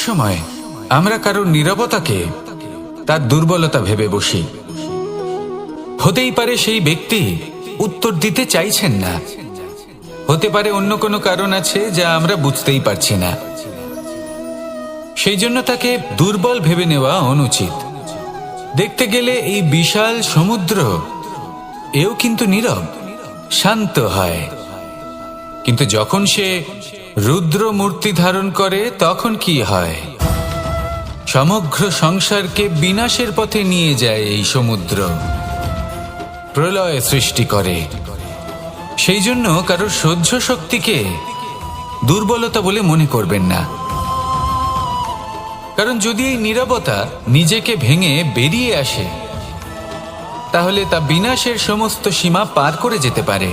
সময় আমরা কারোর নীরবতাকে তার দুর্বলতা ভেবে বসি। হতেই পারে সেই ব্যক্তি উত্তর দিতে চাইছেন না, হতে পারে অন্য কোনো কারণ আছে যা আমরা বুঝতেই পারছি না। সেই জন্য তাকে দুর্বল ভেবে নেওয়া অনুচিত। দেখতে গেলে এই বিশাল সমুদ্র এও কিন্তু নীরব, শান্ত হয়। কিন্তু যখন সে রুদ্র মূর্তি ধারণ করে তখন কি হয়? সমগ্র সংসারকে বিনাশের পথে নিয়ে যায় এই সমুদ্র, প্রলয় সৃষ্টি করে। সেই জন্য কারোর সহ্য শক্তিকে দুর্বলতা বলে মনে করবেন না। কারণ যদি এই নীরবতা নিজেকে ভেঙে বেরিয়ে আসে, তাহলে তা বিনাশের সমস্ত সীমা পার করে যেতে পারে।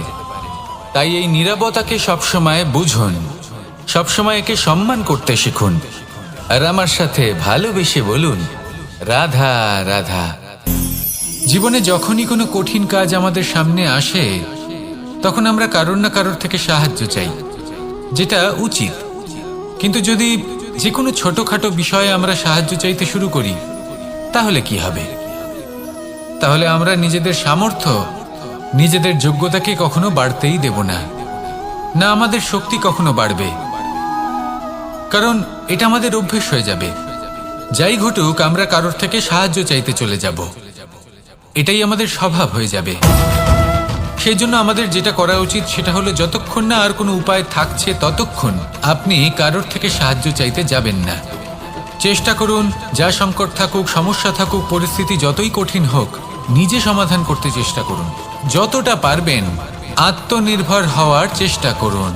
তাই এই নীরবতাকে সবসময় বুঝুন, সবসময় একে সম্মান করতে শিখুন, আর আমার সাথে ভালোবেসে বলুন, রাধা রাধা। জীবনে যখনই কোনো কঠিন কাজ আমাদের সামনে আসে, তখন আমরা কারোর না কারোর থেকে সাহায্য চাই, যেটা উচিত। কিন্তু যদি যে কোনো ছোটখাটো বিষয়ে আমরা সাহায্য চাইতে শুরু করি, তাহলে কি হবে? তাহলে আমরা নিজেদের সামর্থ্য, নিজেদের যোগ্যতাকে কখনো বাড়তেই দেব না, না আমাদের শক্তি কখনো বাড়বে। কারণ এটা আমাদের অভ্যেস হয়ে যাবে। যাই ঘটুক, আমরা কারোর থেকে সাহায্য চাইতে চলে যাব, এটাই আমাদের স্বভাব হয়ে যাবে। সেই জন্য আমাদের যেটা করা উচিত সেটা হলো, যতক্ষণ না আর কোনো উপায় থাকছে ততক্ষণ আপনি কারোর থেকে সাহায্য চাইতে যাবেন না। চেষ্টা করুন, যা সংকট থাকুক, সমস্যা থাকুক, পরিস্থিতি যতই কঠিন হোক, নিজে সমাধান করতে চেষ্টা করুন। যতটা পারবেন আত্মনির্ভর হওয়ার চেষ্টা করুন।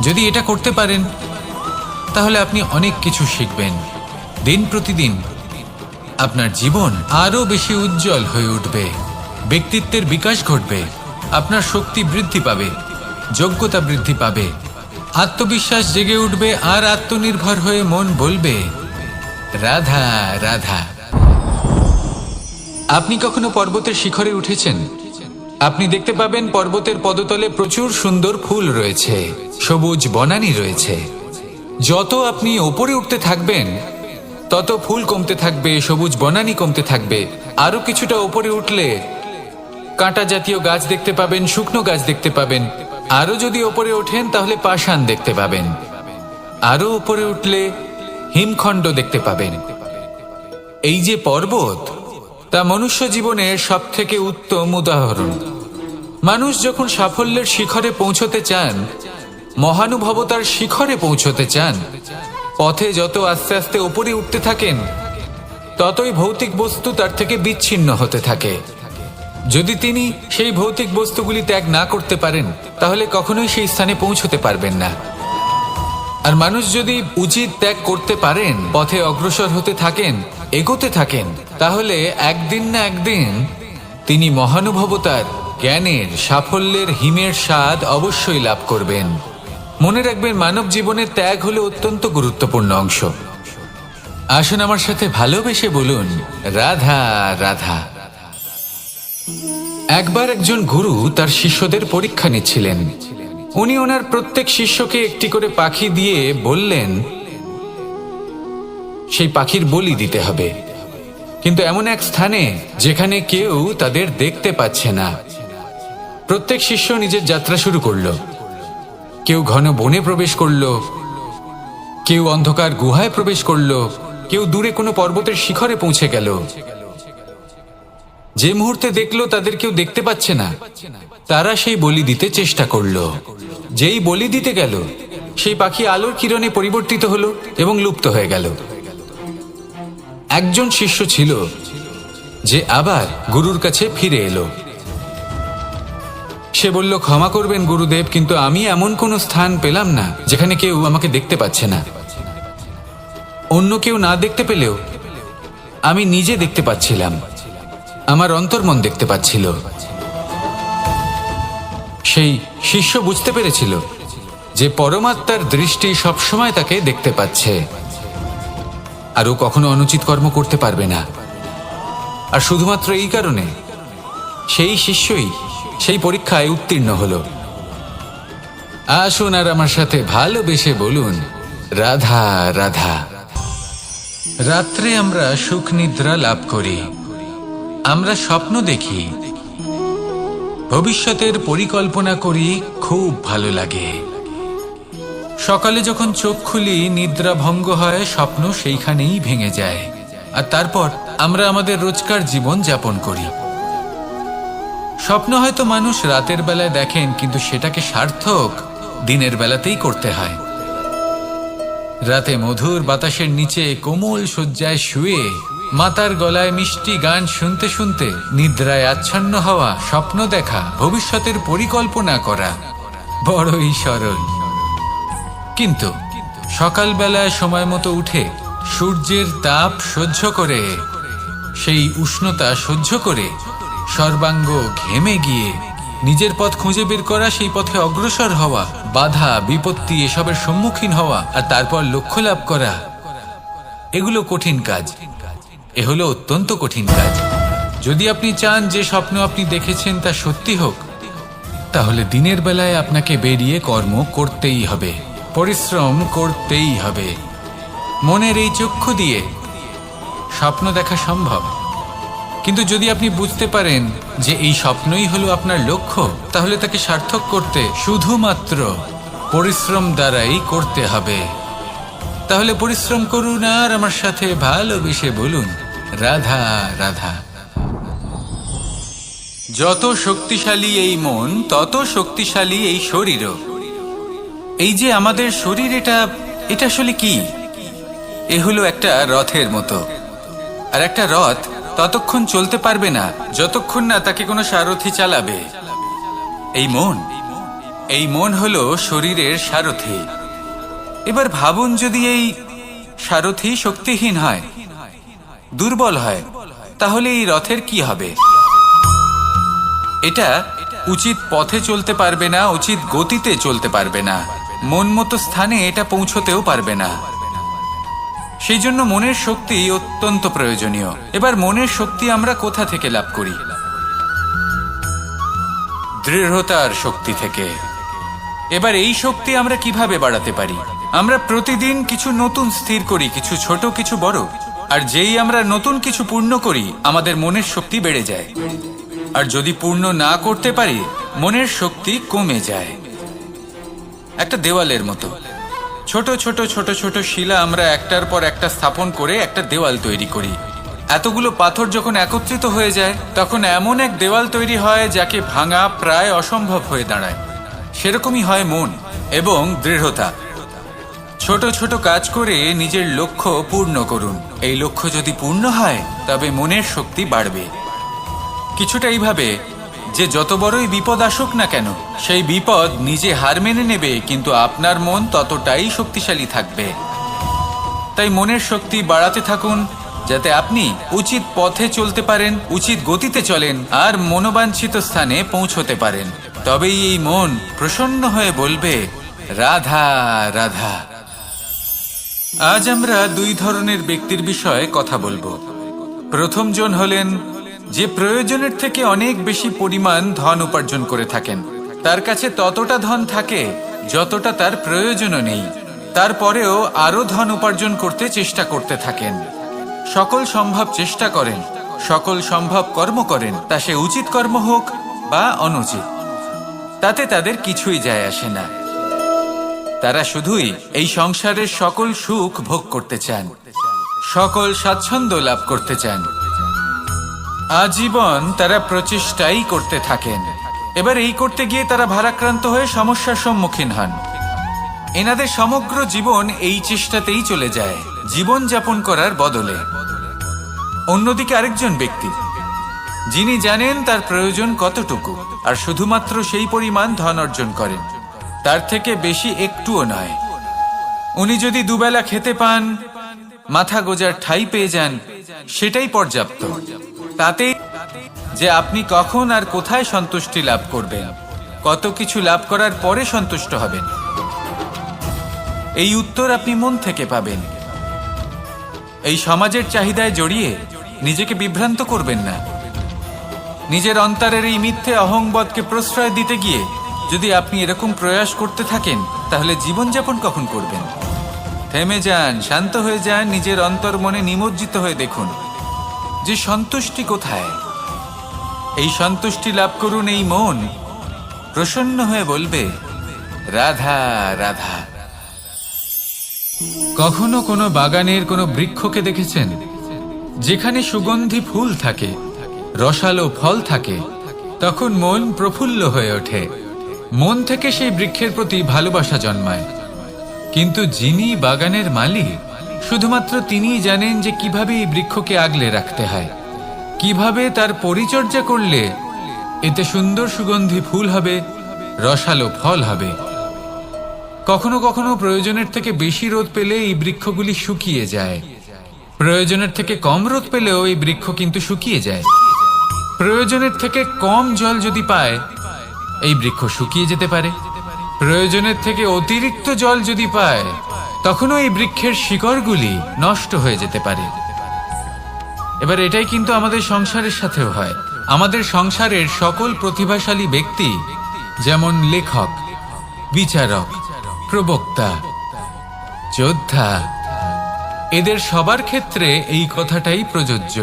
যদি এটা করতে পারেন, তাহলে আপনি অনেক কিছু শিখবেন। দিন প্রতিদিন আপনার জীবন আরো বেশি উজ্জ্বল হয়ে উঠবে, ব্যক্তিত্বের বিকাশ ঘটবে, আপনার শক্তি বৃদ্ধি পাবে, যোগ্যতা বৃদ্ধি পাবে, আত্মবিশ্বাস জেগে উঠবে, আর আত্মনির্ভর হয়ে মন বলবে, রাধা রাধা। আপনি কখনো পর্বতের শিখরে উঠেছেন? আপনি দেখতে পাবেন পর্বতের পদতলে প্রচুর সুন্দর ফুল রয়েছে, সবুজ বনানী রয়েছে। যত আপনি ওপরে উঠতে থাকবেন, তত ফুল কমতে থাকবে, সবুজ বনানী কমতে থাকবে। আরো কিছুটা ওপরে উঠলে কাঁটা জাতীয় গাছ দেখতে পাবেন, শুকনো গাছ দেখতে পাবেন। আরো যদি ওপরে ওঠেন তাহলে পাষাণ দেখতে পাবেন। আরো উপরে উঠলে হিমখণ্ড দেখতে পাবেন। এই যে পর্বত, তা মনুষ্য জীবনের সব থেকে উত্তম উদাহরণ। মানুষ যখন সাফল্যের শিখরে পৌঁছতে চান, মহানুভবতার শিখরে পৌঁছতে চান, পথে যত আস্তে আস্তে উপরে উঠতে থাকেন, ততই ভৌতিক বস্তু তার থেকে বিচ্ছিন্ন হতে থাকে। যদি তিনি সেই ভৌতিক বস্তুগুলি ত্যাগ না করতে পারেন, তাহলে কখনোই সেই স্থানে পৌঁছতে পারবেন না। আর মানুষ যদি উচিত ত্যাগ করতে পারেন, পথে অগ্রসর হতে থাকেন, এগোতে থাকেন, তাহলে একদিন না একদিন তিনি মহানুভবতার, জ্ঞানের, সাফল্যের হিমের স্বাদ অবশ্যই লাভ করবেন। মনে রাখবেন, মানব জীবনের ত্যাগ হলো অত্যন্ত গুরুত্বপূর্ণ অংশ। আসুন আমার সাথে ভালোবেসে বলুন, রাধা রাধা। একবার একজন গুরু তার শিষ্যদের পরীক্ষা নিচ্ছিলেন। উনি ওনার প্রত্যেক শিষ্যকে একটি করে পাখি দিয়ে বললেন, সেই পাখির বলি দিতে হবে, কিন্তু এমন এক স্থানে যেখানে কেউ তাদের দেখতে পাচ্ছে না। প্রত্যেক শিষ্য নিজের যাত্রা শুরু করলো। কেউ ঘন বনে প্রবেশ করলো, কেউ অন্ধকার গুহায় প্রবেশ করলো, কেউ দূরে কোনো পর্বতের শিখরে পৌঁছে গেল। যে মুহূর্তে দেখলো তাদের কেউ দেখতে পাচ্ছে না, তারা সেই বলি দিতে চেষ্টা করলো। যেই বলি দিতে গেল, সেই পাখি আলোর কিরণে পরিবর্তিত হলো এবং লুপ্ত হয়ে গেল। একজন শিষ্য ছিল যে আবার গুরুর কাছে ফিরে এলো। সে বলল, ক্ষমা করবেন গুরুদেব, কিন্তু আমি এমন কোনো স্থান পেলাম না যেখানে কেউ আমাকে দেখতে পাচ্ছে না। অন্য কেউ না দেখতে পেলেও আমি নিজে দেখতে পাচ্ছিলাম, আমার অন্তর্মন দেখতে পাচ্ছিল। সেই শিষ্য বুঝতে পেরেছিল যে পরমাত্মার দৃষ্টি সবসময় তাকে দেখতে পাচ্ছে, আর ও কখনো অনুচিত কর্ম করতে পারবে না। আর শুধুমাত্র এই কারণে সেই শিষ্যই সেই পরীক্ষায় উত্তীর্ণ হলো। আসুন আর আমার সাথে ভালোবেসে বলুন, রাধা রাধা। রাত্রে আমরা সুখ নিদ্রা লাভ করি, আমরা স্বপ্ন দেখি, ভবিষ্যতের পরিকল্পনা করি, খুব ভালো লাগে। সকালে যখন চোখ খুলি নিদ্রা ভঙ্গ হয়, স্বপ্ন সেইখানেই ভেঙে যায়, আর তারপর আমরা আমাদের রোজকার জীবন যাপন করি। স্বপ্ন হয়তো মানুষ রাতের বেলায় দেখেন, কিন্তু সেটাকে সার্থক দিনের বেলাতেই করতে হয়। রাতে মধুর বাতাসের নিচে কোমল শয্যায় শুয়ে মাতার গলায় মিষ্টি গান শুনতে শুনতে নিদ্রায় আচ্ছন্ন হওয়া, স্বপ্ন দেখা, ভবিষ্যতের পরিকল্পনা করা বড়ই সরল। কিন্তু সকালবেলায় সময় মতো উঠে সূর্যের তাপ সহ্য করে, সেই উষ্ণতা সহ্য করে সর্বাঙ্গ ঘেমে গিয়ে নিজের পথ খুঁজে বের করা, সেই পথে অগ্রসর হওয়া, বাধা বিপত্তি এসবের সম্মুখীন হওয়া, আর তারপর লক্ষ্য লাভ করা, এগুলো কঠিন কাজ। এ হলো অত্যন্ত কঠিন কাজ। যদি আপনি চান যে স্বপ্ন আপনি দেখেছেন তা সত্যি হোক, তাহলে দিনের বেলায় আপনাকে বেরিয়ে কর্ম করতেই হবে, পরিশ্রম করতেই হবে। মনের এই চক্ষু দিয়ে স্বপ্ন দেখা সম্ভব, কিন্তু যদি আপনি বুঝতে পারেন যে এই স্বপ্নই হলো আপনার লক্ষ্য, তাহলে তাকে সার্থক করতে শুধুমাত্র পরিশ্রম দ্বারাই করতে হবে। তাহলে পরিশ্রম করুন আর আমার সাথে ভালোবেসে বলুন রাধা রাধা। যত শক্তিশালী এই মন, তত শক্তিশালী এই শরীরও। এই যে আমাদের শরীর, এটা আসলে কি? এ হলো একটা রথের মতো, আর একটা রথ ততক্ষণ চলতে পারবে না যতক্ষণ না তাকে কোনো সারথি চালাবে। এই মন হলো শরীরের সারথি। এবার ভাবুন, যদি এই সারথি শক্তিহীন হয়, দুর্বল হয়, তাহলে এই রথের কি হবে? এটা উচিত পথে চলতে পারবে না, উচিত গতিতে চলতে পারবে না, মন মতো স্থানে এটা পৌঁছতেও পারবে না। সেই জন্য মনের শক্তি অত্যন্ত প্রয়োজনীয়। এবার মনের শক্তি আমরা কোথা থেকে লাভ করি? দৃঢ়তার শক্তি থেকে। এবার এই শক্তি আমরা কিভাবে বাড়াতে পারি? আমরা প্রতিদিন কিছু নতুন স্থির করি, কিছু ছোট কিছু বড়, আর যেই আমরা নতুন কিছু পূর্ণ করি, আমাদের মনের শক্তি বেড়ে যায়। আর যদি পূর্ণ না করতে পারি, মনের শক্তি কমে যায়। একটা দেওয়ালের মতো ছোট ছোট ছোট ছোট শিলা আমরা একটার পর একটা স্থাপন করে একটা দেওয়াল তৈরি করি। এতগুলো পাথর যখন একত্রিত হয়ে যায়, তখন এমন এক দেওয়াল তৈরি হয় যাকে ভাঙা প্রায় অসম্ভব হয়ে দাঁড়ায়। সেরকমই হয় মন এবং দৃঢ়তা। ছোট ছোট কাজ করে নিজের লক্ষ্য পূর্ণ করুন। এই লক্ষ্য যদি পূর্ণ হয়, তবে মনের শক্তি বাড়বে। কিছুটা এইভাবে যে যত বড়ই বিপদ আসুক না কেন, সেই বিপদ নিজে হার মেনে নেবে, কিন্তু আপনার মন ততটাই শক্তিশালী থাকবে। তাই মনের শক্তি বাড়াতে থাকুন, যাতে আপনি উচিত পথে চলতে পারেন, উচিত গতিতে চলেন, আর মনোবাঞ্ছিত স্থানে পৌঁছতে পারেন। তবেই এই মন প্রসন্ন হয়ে বলবে রাধা রাধা। আজ আমরা দুই ধরনের ব্যক্তির বিষয়ে কথা বলবো। প্রথম জন হলেন যে প্রয়োজনের থেকে অনেক বেশি পরিমাণ ধন উপার্জন করে থাকেন। তার কাছে ততটা ধন থাকে যতটা তার প্রয়োজনও নেই, তারপরেও আরো ধন উপার্জন করতে চেষ্টা করতে থাকেন। সকল সম্ভব চেষ্টা করেন, সকল সম্ভব কর্ম করেন, তা সে উচিত কর্ম হোক বা অনুচিত, তাতে তাদের কিছুই যায় আসে না। তারা শুধুই এই সংসারের সকল সুখ ভোগ করতে চান, সকল স্বাচ্ছন্দ্য লাভ করতে চান। আজীবন তারা প্রচেষ্টাই করতে থাকেন। এবার এই করতে গিয়ে তারা ভারাক্রান্ত হয়ে সমস্যার সম্মুখীন হন। এনাদের সমগ্র জীবন এই চেষ্টাতেই চলে যায়, জীবন যাপন করার বদলে। অন্যদিকে আরেকজন ব্যক্তি, যিনি জানেন তার প্রয়োজন কতটুকু, আর শুধুমাত্র সেই পরিমাণ ধন অর্জন করেন, তার থেকে বেশি একটুও নয়। উনি যদি দুবেলা খেতে পান, মাথা গোজার ঠাঁই পেয়ে যান, সেটাই পর্যাপ্ত। তাতেই যে আপনি কখন আর কোথায় সন্তুষ্টি লাভ করবেন, কত কিছু লাভ করার পরে সন্তুষ্ট হবেন, এই উত্তর আপনি মন থেকে পাবেন। এই সমাজের চাহিদায় জড়িয়ে নিজেকে বিভ্রান্ত করবেন না। নিজের অন্তরের এই মিথ্যে অহংবোধকে প্রশ্রয় দিতে গিয়ে যদি আপনি এরকম প্রয়াস করতে থাকেন, তাহলে জীবনযাপন কখন করবেন? থেমে যান, শান্ত হয়ে যান, নিজের অন্তর মনে নিমজ্জিত হয়ে দেখুন যে সন্তুষ্টি কোথায়। এই সন্তুষ্টি লাভ করুন। এই মন প্রসন্ন হয়ে বলবে, রাধা রাধা। কখনো কোনো বাগানের কোনো বৃক্ষকে দেখেছেন যেখানে সুগন্ধি ফুল থাকে, রসালো ফল থাকে? তখন মন প্রফুল্ল হয়ে ওঠে, মন থেকে সেই বৃক্ষের প্রতি ভালোবাসা জন্মায়। কিন্তু যিনি বাগানের মালিক, শুধুমাত্র তিনিই জানেন যে কিভাবে এই বৃক্ষকে আগলে রাখতে হয়, কিভাবে তার পরিচর্যা করলে এতে সুন্দর সুগন্ধি ফুল হবে, রসালো ফল হবে। কখনো কখনো প্রয়োজনের থেকে বেশি রোদ পেলে এই বৃক্ষগুলি শুকিয়ে যায়, প্রয়োজনের থেকে কম রোদ পেলেও এই বৃক্ষ কিন্তু শুকিয়ে যায়। প্রয়োজনের থেকে কম জল যদি পায়, এই বৃক্ষ শুকিয়ে যেতে পারে। প্রয়োজনের থেকে অতিরিক্ত জল যদি পায়, তখনও এই বৃক্ষের শিকড়গুলি নষ্ট হয়ে যেতে পারে। এবার এটাই কিন্তু আমাদের সংসারের সাথেও হয়। আমাদের সংসারের সকল প্রতিভাশালী ব্যক্তি, যেমন লেখক, বিচারক, প্রবক্তা, যোদ্ধা, এদের সবার ক্ষেত্রে এই কথাটাই প্রযোজ্য।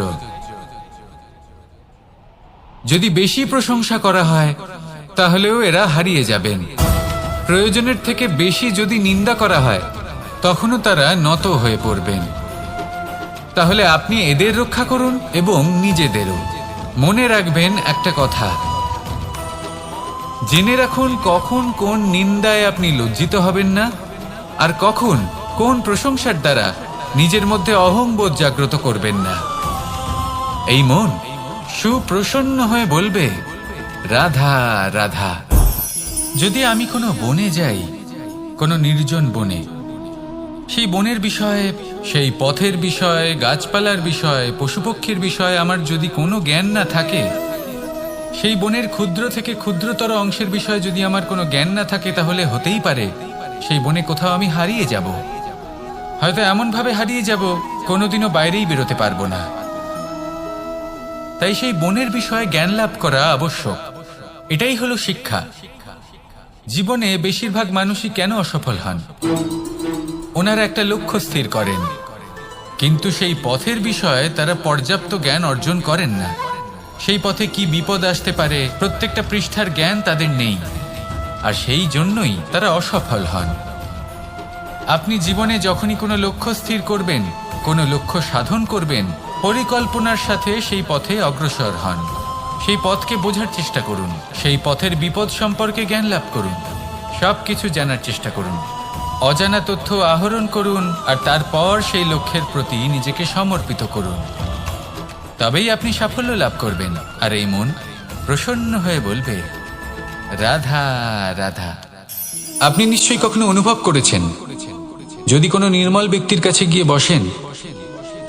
যদি বেশি প্রশংসা করা হয়, তাহলেও এরা হারিয়ে যাবেন। প্রয়োজনের থেকে বেশি যদি নিন্দা করা হয়, তখনও তারা নত হয়ে পড়বেন। তাহলে আপনি এদের রক্ষা করুন এবং নিজেদেরও। মনে রাখবেন একটা কথা, জেনে রাখুন কখন কোন নিন্দায় আপনি লজ্জিত হবেন না, আর কখন কোন প্রশংসার দ্বারা নিজের মধ্যে অহংবোধ জাগ্রত করবেন না। এই মন সুপ্রসন্ন হয়ে বলবে, রাধা রাধা। যদি আমি কোনো বনে যাই, কোনো নির্জন বনে, সেই বনের বিষয়ে, সেই পথের বিষয়ে, গাছপালার বিষয়ে, পশুপক্ষীর বিষয়ে আমার যদি কোনো জ্ঞান না থাকে, সেই বনের ক্ষুদ্র থেকে ক্ষুদ্রতর অংশের বিষয়ে যদি আমার কোনো জ্ঞান না থাকে, তাহলে হতেই পারে সেই বনে কোথাও আমি হারিয়ে যাব। হয়তো এমনভাবে হারিয়ে যাব, কোনোদিনও বাইরেই বেরোতে পারবো না। তাই সেই বনের বিষয়ে জ্ঞান লাভ করা আবশ্যক। এটাই হলো শিক্ষা। জীবনে বেশিরভাগ মানুষই কেন অসফল হন? ওনারা একটা লক্ষ্য স্থির করেন, কিন্তু সেই পথের বিষয়ে তারা পর্যাপ্ত জ্ঞান অর্জন করেন না। সেই পথে কি বিপদ আসতে পারে প্রত্যেকটা পৃষ্ঠার জ্ঞান তাদের নেই, আর সেই জন্যই তারা অসফল হন। আপনি জীবনে যখনই কোনো লক্ষ্য স্থির করবেন, কোনো লক্ষ্য সাধন করবেন, পরিকল্পনার সাথে সেই পথে অগ্রসর হন। সেই পথকে বোঝার চেষ্টা করুন, সেই পথের বিপদ সম্পর্কে জ্ঞান লাভ করুন, সব কিছু জানার চেষ্টা করুন, অজানা তথ্য আহরণ করুন, আর তারপর সেই লক্ষ্যের প্রতি নিজেকে সমর্পিত করুন। তবেই আপনি সাফল্য লাভ করবেন। আর এই মন প্রসন্ন হয়ে বলবে, রাধা রাধা। আপনি নিশ্চয়ই কখনো অনুভব করেছেন, যদি কোনো নির্মল ব্যক্তির কাছে গিয়ে বসেন,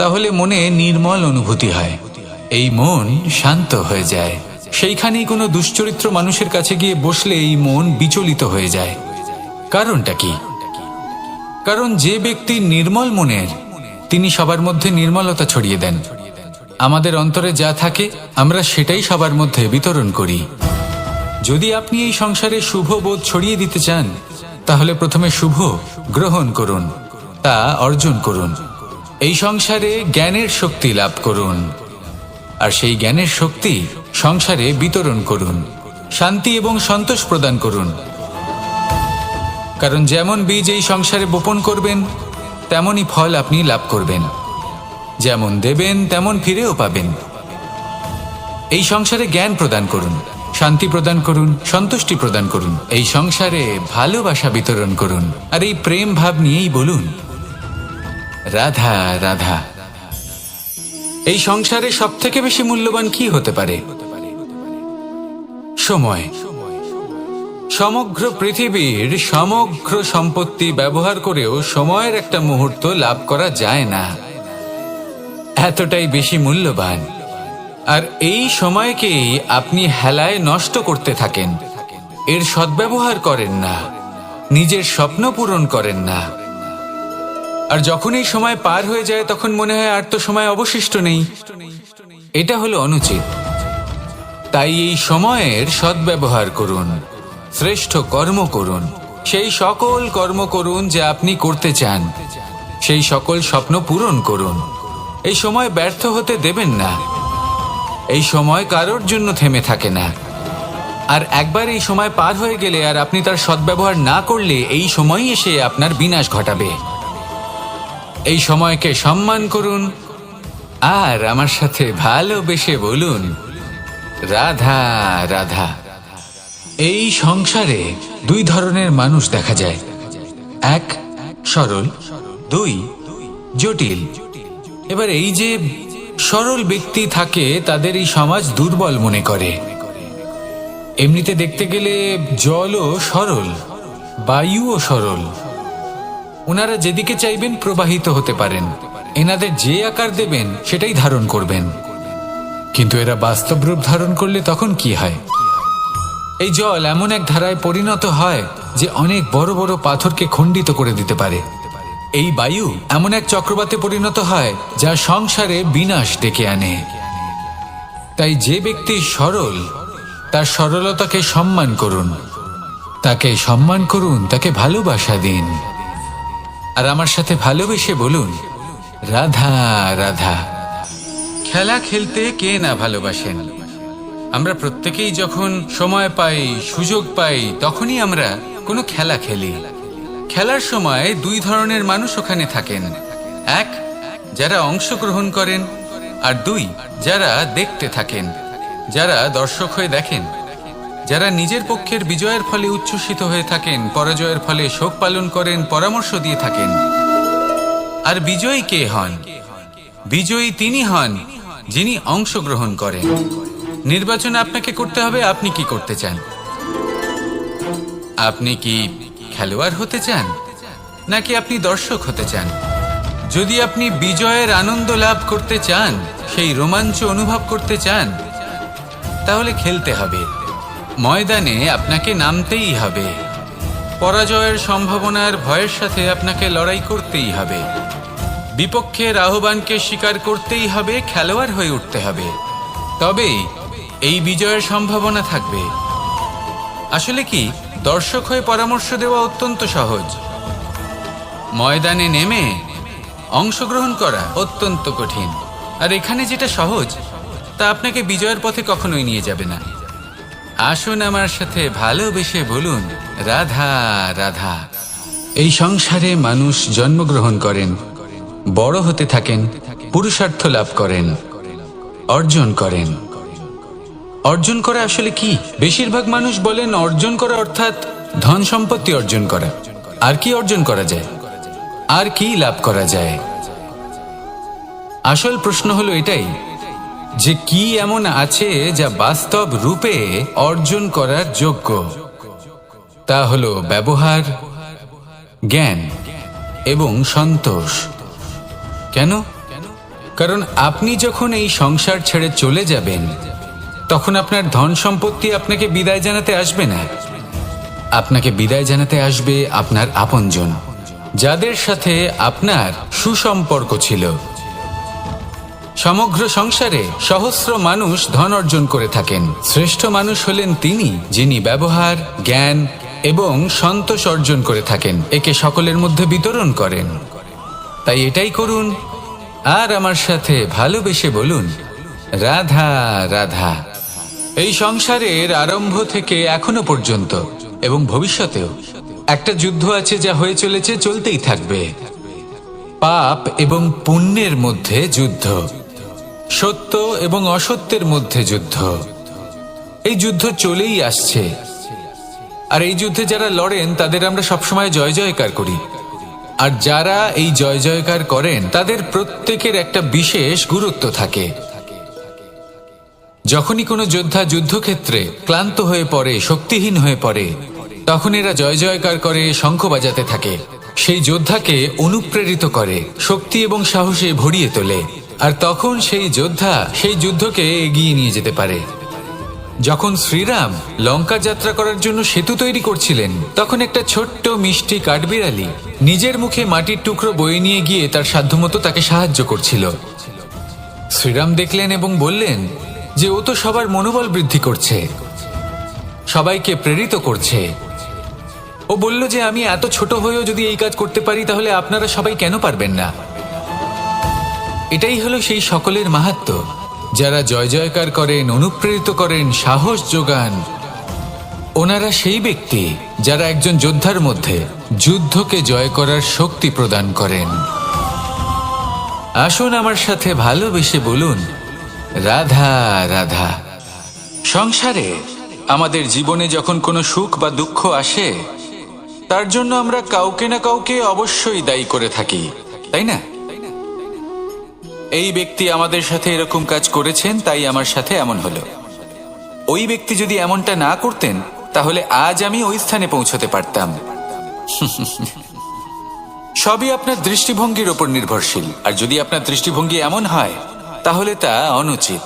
তাহলে মনে নির্মল অনুভূতি হয়, এই মন শান্ত হয়ে যায়। সেইখানেই কোনো দুশ্চরিত্র মানুষের কাছে গিয়ে বসলে এই মন বিচলিত হয়ে যায়। কারণটা কি? কারণ যে ব্যক্তি নির্মল মনের, তিনি সবার মধ্যে নির্মলতা ছড়িয়ে দেন। আমাদের অন্তরে যা থাকে আমরা সেটাই সবার মধ্যে বিতরণ করি। যদি আপনি এই সংসারে শুভ বোধ ছড়িয়ে দিতে চান, তাহলে প্রথমে শুভ গ্রহণ করুন, তা অর্জন করুন। এই সংসারে জ্ঞানের শক্তি লাভ করুন, আর সেই জ্ঞানের শক্তি সংসারে বিতরণ করুন। শান্তি এবং সন্তোষ প্রদান করুন। কারণ যেমন বীজ এই সংসারে বপন করবেন, তেমনই ফল আপনি লাভ করবেন। যেমন দেবেন তেমন ফিরেও পাবেন। এই সংসারে জ্ঞান প্রদান করুন, শান্তি প্রদান করুন, সন্তুষ্টি প্রদান করুন। এই সংসারে ভালোবাসা বিতরণ করুন, আর এই প্রেম ভাব নিয়েই বলুন, রাধা রাধা। এই সংসারে সবথেকে বেশি মূল্যবান কি হতে পারে? সময়। সমগ্র পৃথিবীর সমগ্র সম্পত্তি ব্যবহার করেও সময়ের একটা মুহূর্ত লাভ করা যায় না, এতটাই বেশি মূল্যবান। আর এই সময়কেই আপনি হেলায় নষ্ট করতে থাকেন, এর সদ্ব্যবহার করেন না, নিজের স্বপ্ন পূরণ করেন না। আর যখন এই সময় পার হয়ে যায়, তখন মনে হয় আর তো সময় অবশিষ্ট নেই। এটা হলো অনুচিত। তাই এই সময়ের সদ্ব্যবহার করুন, শ্রেষ্ঠ কর্ম করুন, সেই সকল কর্ম করুন যা আপনি করতে চান। সেই সকল স্বপ্ন পূরণ করুন। এই সময় ব্যর্থ হতে দেবেন না। এই সময় কারোর জন্য থেমে থাকে না। আর একবার এই সময় পার হয়ে গেলে আর আপনি তার সদ্ব্যবহার না করলে এই সময়ই এসে আপনার বিনাশ ঘটাবে। এই সময়কে সম্মান করুন আর আমার সাথে ভালোবেসে বলুন, রাধা রাধা। এই সংসারে দুই ধরনের মানুষ দেখা যায়, এক সরল, দুই জটিল। এবার এই যে সরল ব্যক্তি থাকে তাদের এই সমাজ দুর্বল মনে করে। এমনিতে দেখতে গেলে জলও সরল, বায়ুও সরল। ওনারা যেদিকে চাইবেন প্রবাহিত হতে পারেন, এনাদের যে আকার দেবেন সেটাই ধারণ করবেন। কিন্তু এরা বাস্তব রূপ ধারণ করলে তখন কি হয়? এই জল এমন এক ধারায় পরিণত হয় যে অনেক বড় বড় পাথরকে খণ্ডিত করে দিতে পারে। এই বায়ু এমন এক চক্রবাতে পরিণত হয় যা সংসারে বিনাশ ডেকে আনে। তাই যে ব্যক্তি সরল তার সরলতাকে সম্মান করুন, তাকে সম্মান করুন, তাকে ভালোবাসা দিন। আর আমার সাথে ভালোবেসে বলুন, রাধা রাধা। খেলা খেলতে কে না ভালোবাসেন? আমরা প্রত্যেকেই যখন সময় পাই, সুযোগ পাই, তখনই আমরা কোনো খেলা খেলি। খেলার সময় দুই ধরনের মানুষ ওখানে থাকেন, এক যারা অংশগ্রহণ করেন, আর দুই যারা দেখতে থাকেন, যারা দর্শক হয়ে দেখেন, যারা নিজের পক্ষের বিজয়ের ফলে উচ্ছ্বসিত হয়ে থাকেন, পরাজয়ের ফলে শোক পালন করেন, পরামর্শ দিয়ে থাকেন। আর বিজয়ী কে হন? বিজয়ী তিনি হন যিনি অংশগ্রহণ করেন। নির্বাচন আপনাকে করতে হবে, আপনি কি করতে চান? আপনি কি খেলোয়াড় হতে চান নাকি আপনি দর্শক হতে চান? যদি আপনি বিজয়ের আনন্দ লাভ করতে চান, সেই রোমাঞ্চ অনুভব করতে চান, তাহলে খেলতে হবে। ময়দানে আপনাকে নামতেই হবে। পরাজয়ের সম্ভাবনার ভয়ের সাথে আপনাকে লড়াই করতেই হবে। বিপক্ষের আহ্বানকে স্বীকার করতেই হবে, খেলোয়াড় হয়ে উঠতে হবে। তবেই এই বিজয়ের সম্ভাবনা থাকবে। আসলে কি, দর্শক হয়ে পরামর্শ দেওয়া অত্যন্ত সহজ। ময়দানে নেমে অংশগ্রহণ করা অত্যন্ত কঠিন। আর এখানে যেটা সহজ তা আপনাকে বিজয়ের পথে কখনোই নিয়ে যাবে না। আসুন আমার সাথে ভালোবেসে বলুন, রাধা রাধা। এই সংসারে মানুষ জন্মগ্রহণ করেন, বড় হতে থাকেন, পুরুষার্থ লাভ করেন, অর্জন করেন। অর্জন করা আসলে কি? বেশিরভাগ মানুষ বলেন অর্জন করা অর্থাৎ ধন সম্পত্তি অর্জন করা। আর কি অর্জন করা যায়? আর কি লাভ করা যায়? আসল প্রশ্ন হলো এটাই যে কি এমন আছে যা বাস্তব রূপে অর্জন করার যোগ্য। তা হলো ব্যবহার, জ্ঞান এবং সন্তোষ। কেন? কারণ আপনি যখন এই সংসার ছেড়ে চলে যাবেন, তখন আপনার ধন সম্পত্তি আপনাকে বিদায় জানাতে আসবে না। আপনাকে বিদায় জানাতে আসবে আপনার আপনজন, যাদের সাথে আপনার সুসম্পর্ক ছিল। সমগ্র সংসারে সহস্র মানুষ ধন অর্জন করে থাকেন। শ্রেষ্ঠ মানুষ হলেন তিনি যিনি ব্যবহার, জ্ঞান এবং সন্তোষ অর্জন করে থাকেন, একে সকলের মধ্যে বিতরণ করেন। তাই এটাই করুন আর আমার সাথে ভালোবেসে বলুন, রাধা রাধা। এই সংসারের আরম্ভ থেকে এখনো পর্যন্ত এবং ভবিষ্যতেও একটা যুদ্ধ আছে যা হয়ে চলেছে, চলতেই থাকবে। পাপ এবং পুণ্যের মধ্যে যুদ্ধ, সত্য এবং অসত্যের মধ্যে যুদ্ধ। এই যুদ্ধ চলেই আসছে। আর এই যুদ্ধে যারা লড়েন তাদের আমরা সবসময় জয় জয়কার করি। আর যারা এই জয় জয়কার করেন তাদের প্রত্যেকের একটা বিশেষ গুরুত্ব থাকে। যখনই কোনো যোদ্ধা যুদ্ধক্ষেত্রে ক্লান্ত হয়ে পড়ে, শক্তিহীন হয়ে পড়ে, তখন এরা জয় জয়কার করে, শঙ্খ বাজাতে থাকে। সেই যোদ্ধাকে অনুপ্রেরিত করে, শক্তি এবং সাহসে ভরিয়ে তোলে। আর তখন সেই যোদ্ধা সেই যুদ্ধকে এগিয়ে নিয়ে যেতে পারে। যখন শ্রীরাম লঙ্কা যাত্রা করার জন্য সেতু তৈরি করছিলেন, তখন একটা ছোট্ট মিষ্টি কাঠবিড়ালি নিজের মুখে মাটির টুকরো বয়ে নিয়ে গিয়ে তার সাধ্যমতো তাকে সাহায্য করছিল। শ্রীরাম দেখলেন এবং বললেন যে ও তো সবার মনোবল বৃদ্ধি করছে, সবাইকে প্রেরিত করছে। ও ও বলল যে আমি এত ছোট হয়েও যদি এই কাজ করতে পারি তাহলে আপনারা সবাই কেন পারবেন না। এটাই হলো সেই সকলের মাহাত্ম্য যারা জয় জয়কার করেন, অনুপ্রেরিত করেন, সাহস যোগান। ওনারা সেই ব্যক্তি যারা একজন যোদ্ধার মধ্যে যুদ্ধকে জয় করার শক্তি প্রদান করেন। আসুন আমার সাথে ভালোবেসে বলুন, রাধা রাধা। সংসারে আমাদের জীবনে যখন কোনো সুখ বা দুঃখ আসে, তার জন্য আমরা কাউকে না কাউকে অবশ্যই দায়ী করে থাকি, তাই না? এই ব্যক্তি আমাদের সাথে এরকম কাজ করেছেন, তাই আমার সাথে এমন হলো। ওই ব্যক্তি যদি এমনটা না করতেন তাহলে আজ আমি ওই স্থানে পৌঁছতে পারতাম। সবই আপনার দৃষ্টিভঙ্গির ওপর নির্ভরশীল, আর যদি আপনার দৃষ্টিভঙ্গি এমন হয় তাহলে তা অনুচিত।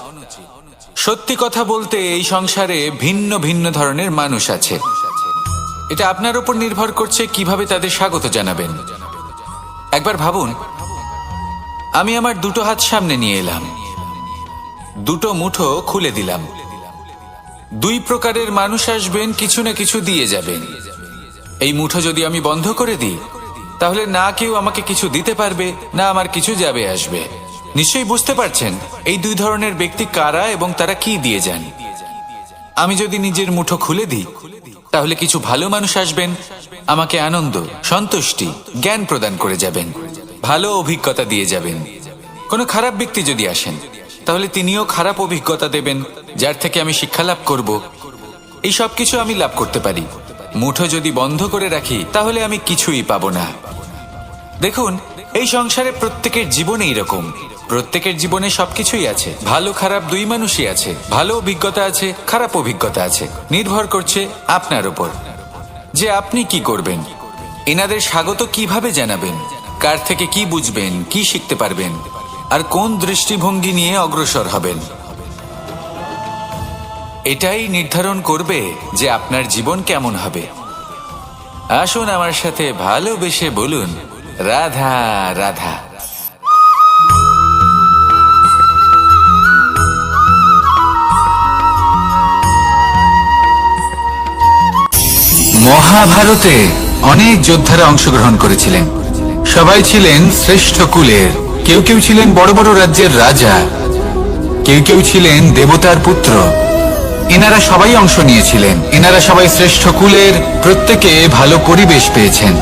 সত্যি কথা বলতে এই সংসারে ভিন্ন ভিন্ন ধরনের মানুষ আছে। এটা আপনার উপর নির্ভর করছে কিভাবে তাদের স্বাগত জানাবেন। একবার ভাবুন, আমি আমার দুটো হাত সামনে নিয়ে এলাম, দুটো মুঠো খুলে দিলাম। দুই প্রকারের মানুষ আসবেন, কিছু না কিছু দিয়ে যাবেন। এই মুঠো যদি আমি বন্ধ করে দিই তাহলে না কেউ আমাকে কিছু দিতে পারবে, না আমার কিছু যাবে আসবে। নিশ্চয়ই বুঝতে পারছেন এই দুই ধরনের ব্যক্তি কারা এবং তারা কি দিয়ে যান। আমি যদি নিজের মুঠো খুলে দিই তাহলে কিছু ভালো মানুষ আসবেন, আমাকে আনন্দ, সন্তুষ্টি, জ্ঞান প্রদান করে যাবেন, ভালো অভিজ্ঞতা দিয়ে যাবেন। কোনো খারাপ ব্যক্তি যদি আসেন তাহলে তিনিও খারাপ অভিজ্ঞতা দেবেন, যার থেকে আমি শিক্ষা লাভ করব। এই সব কিছু আমি লাভ করতে পারি। মুঠো যদি বন্ধ করে রাখি তাহলে আমি কিছুই পাবো না। দেখুন, এই সংসারে প্রত্যেকের জীবনে এরকম, প্রত্যেকের জীবনে সবকিছুই আছে, ভালো খারাপ দুই মানুষই আছে, ভালো অভিজ্ঞতা আছে, খারাপ অভিজ্ঞতা আছে। নির্ভর করছে আপনার উপর যে আপনি কি করবেন, এনাদের স্বাগত কিভাবে জানাবেন, কার থেকে কি বুঝবেন, কি শিখতে পারবেন, আর কোন দৃষ্টিভঙ্গি নিয়ে অগ্রসর হবেন। এটাই নির্ধারণ করবে যে আপনার জীবন কেমন হবে। আসুন আমার সাথে ভালোবেসে বলুন, রাধা রাধা। মহাভারতে অনেক যোদ্ধারা অংশগ্রহণ করেছিলেন। সবাই ছিলেন শ্রেষ্ঠ কুলের। কেউ কেউ ছিলেন বড় বড় রাজ্যের রাজা, কেউ কেউ ছিলেন দেবতার পুত্র। এনারা সবাই অংশ নিয়েছিলেন। এনারা সবাই শ্রেষ্ঠ কুলের, প্রত্যেকে ভালো পরিবেশ পেয়েছেন।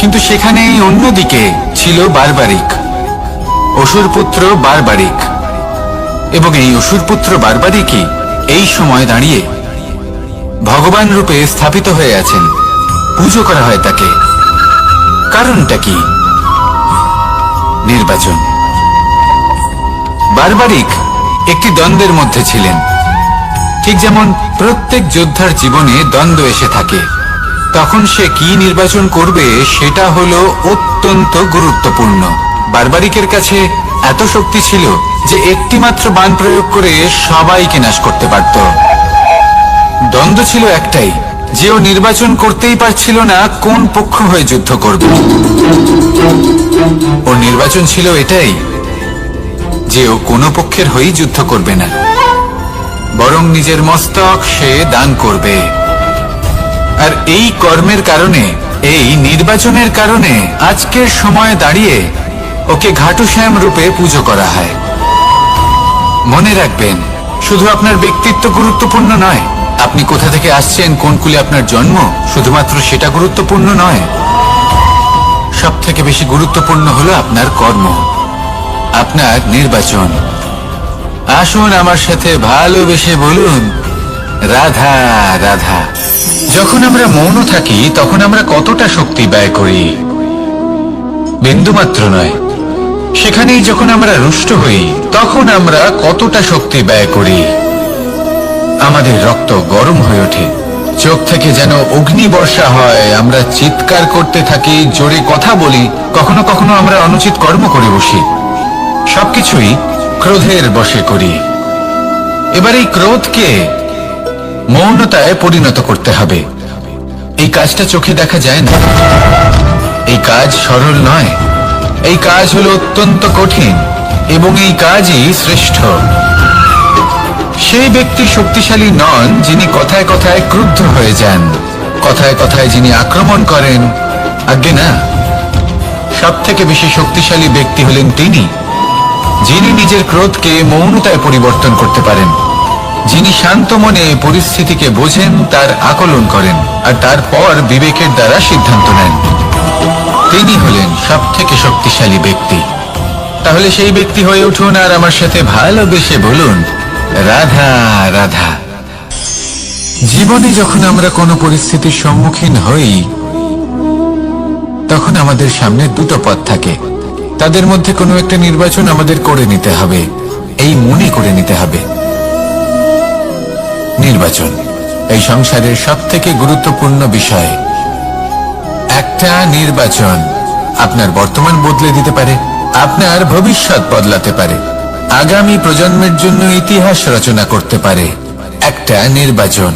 কিন্তু সেখানেই অন্যদিকে ছিল বারবারিক, অসুরপুত্র বারবারিক। এবং এই অসুরপুত্র বারবারিকই এই সময় দাঁড়িয়ে ভগবান রূপে স্থাপিত হয়ে আছেন, পুজো করা হয় তাকে। কারণটা কি? নির্বাচন। বারবারিক একটি দ্বন্দ্বের মধ্যে ছিলেন। ঠিক যেমন প্রত্যেক যোদ্ধার জীবনে দ্বন্দ্ব এসে থাকে, তখন সে কি নির্বাচন করবে সেটা হলো অত্যন্ত গুরুত্বপূর্ণ। বারবারিকের কাছে এত শক্তি ছিল যে একটি মাত্র বাণ প্রয়োগ করে সবাইকে নাশ করতে পারত। দ্বন্দ্ব ছিল একটাই, যে ও নির্বাচন করতেই পারছিল না কোন পক্ষ হয়ে যুদ্ধ করবে। ওর নির্বাচন ছিল এটাই যে ও কোনো পক্ষের হয়েই যুদ্ধ করবে না, বরং নিজের মস্তক সে দান করবে। আর এই কর্মের কারণে, এই নির্বাচনের কারণে আজকের সময়ে দাঁড়িয়ে ওকে ঘাটুশ্যাম রূপে পুজো করা হয়। মনে রাখবেন, শুধু আপনার ব্যক্তিত্ব গুরুত্বপূর্ণ নয়, আপনি কোথা থেকে আসছেন, কোন কুলে আপনার জন্ম, শুধুমাত্র সেটা গুরুত্বপূর্ণ নয়। সব থেকে বেশি গুরুত্বপূর্ণ হলো আপনার কর্ম, আপনার নির্বাচন। আসুন আমার সাথে ভালোবেসে বলুন, রাধা রাধা। যখন আমরা মৌন থাকি তখন আমরা কতটা শক্তি ব্যয় করি, বিন্দুমাত্র নয়। সেখানেই যখন আমরা রুষ্ট হই তখন আমরা কতটা শক্তি ব্যয় করি। আমাদের রক্ত গরম হয়ে ওঠে, চোখ থেকে যেন অগ্নি বর্ষা হয়, আমরা চিৎকার করতে থাকি, জোরে কথা বলি, কখনো কখনো আমরা অনুচিত কর্ম করে বসি। সবকিছুই ক্রোধের বশে করি। এবার এই ক্রোধকে মৌনতায় পরিণত করতে হবে। এই কাজটা চোখে দেখা যায় না, এই কাজ সরল নয়, এই কাজ হলো অত্যন্ত কঠিন, এবং এই কাজই শ্রেষ্ঠ। সেই ব্যক্তি শক্তিশালী নন যিনি কথায় কথায় ক্রুদ্ধ হয়ে যান, কথায় কথায় যিনি আক্রমণ করেন, আজ্ঞে না, সব থেকে বেশি শক্তিশালী ব্যক্তি হলেন তিনি, যিনি নিজের ক্রোধকে মৌনতায় পরিবর্তন করতে পারেন, যিনি শান্ত মনে পরিস্থিতিকে বোঝেন, তার আকলন করেন আর তারপর বিবেকের দ্বারা সিদ্ধান্ত নেন। তিনি হলেন সব থেকে শক্তিশালী ব্যক্তি। তাহলে সেই ব্যক্তি হয়ে উঠুন আর আমার সাথে ভালোবেসে বলুন, রাধা রাধা। জীবনে যখন আমরা কোনো পরিস্থিতির সম্মুখীন হই, তখন আমাদের সামনে দুটো পথ থাকে। তাদের মধ্যে কোনো একটা নির্বাচন আমাদের করে নিতে হবে, এই মনে করে নিতে হবে। নির্বাচন এই সংসারের সব থেকে গুরুত্বপূর্ণ বিষয়। একটা নির্বাচন আপনার বর্তমান বদলে দিতে পারে, আপনার ভবিষ্যৎ বদলাতে পারে, আগামী প্রজন্মের জন্য ইতিহাস রচনা করতে পারে। একটা নির্বাচন।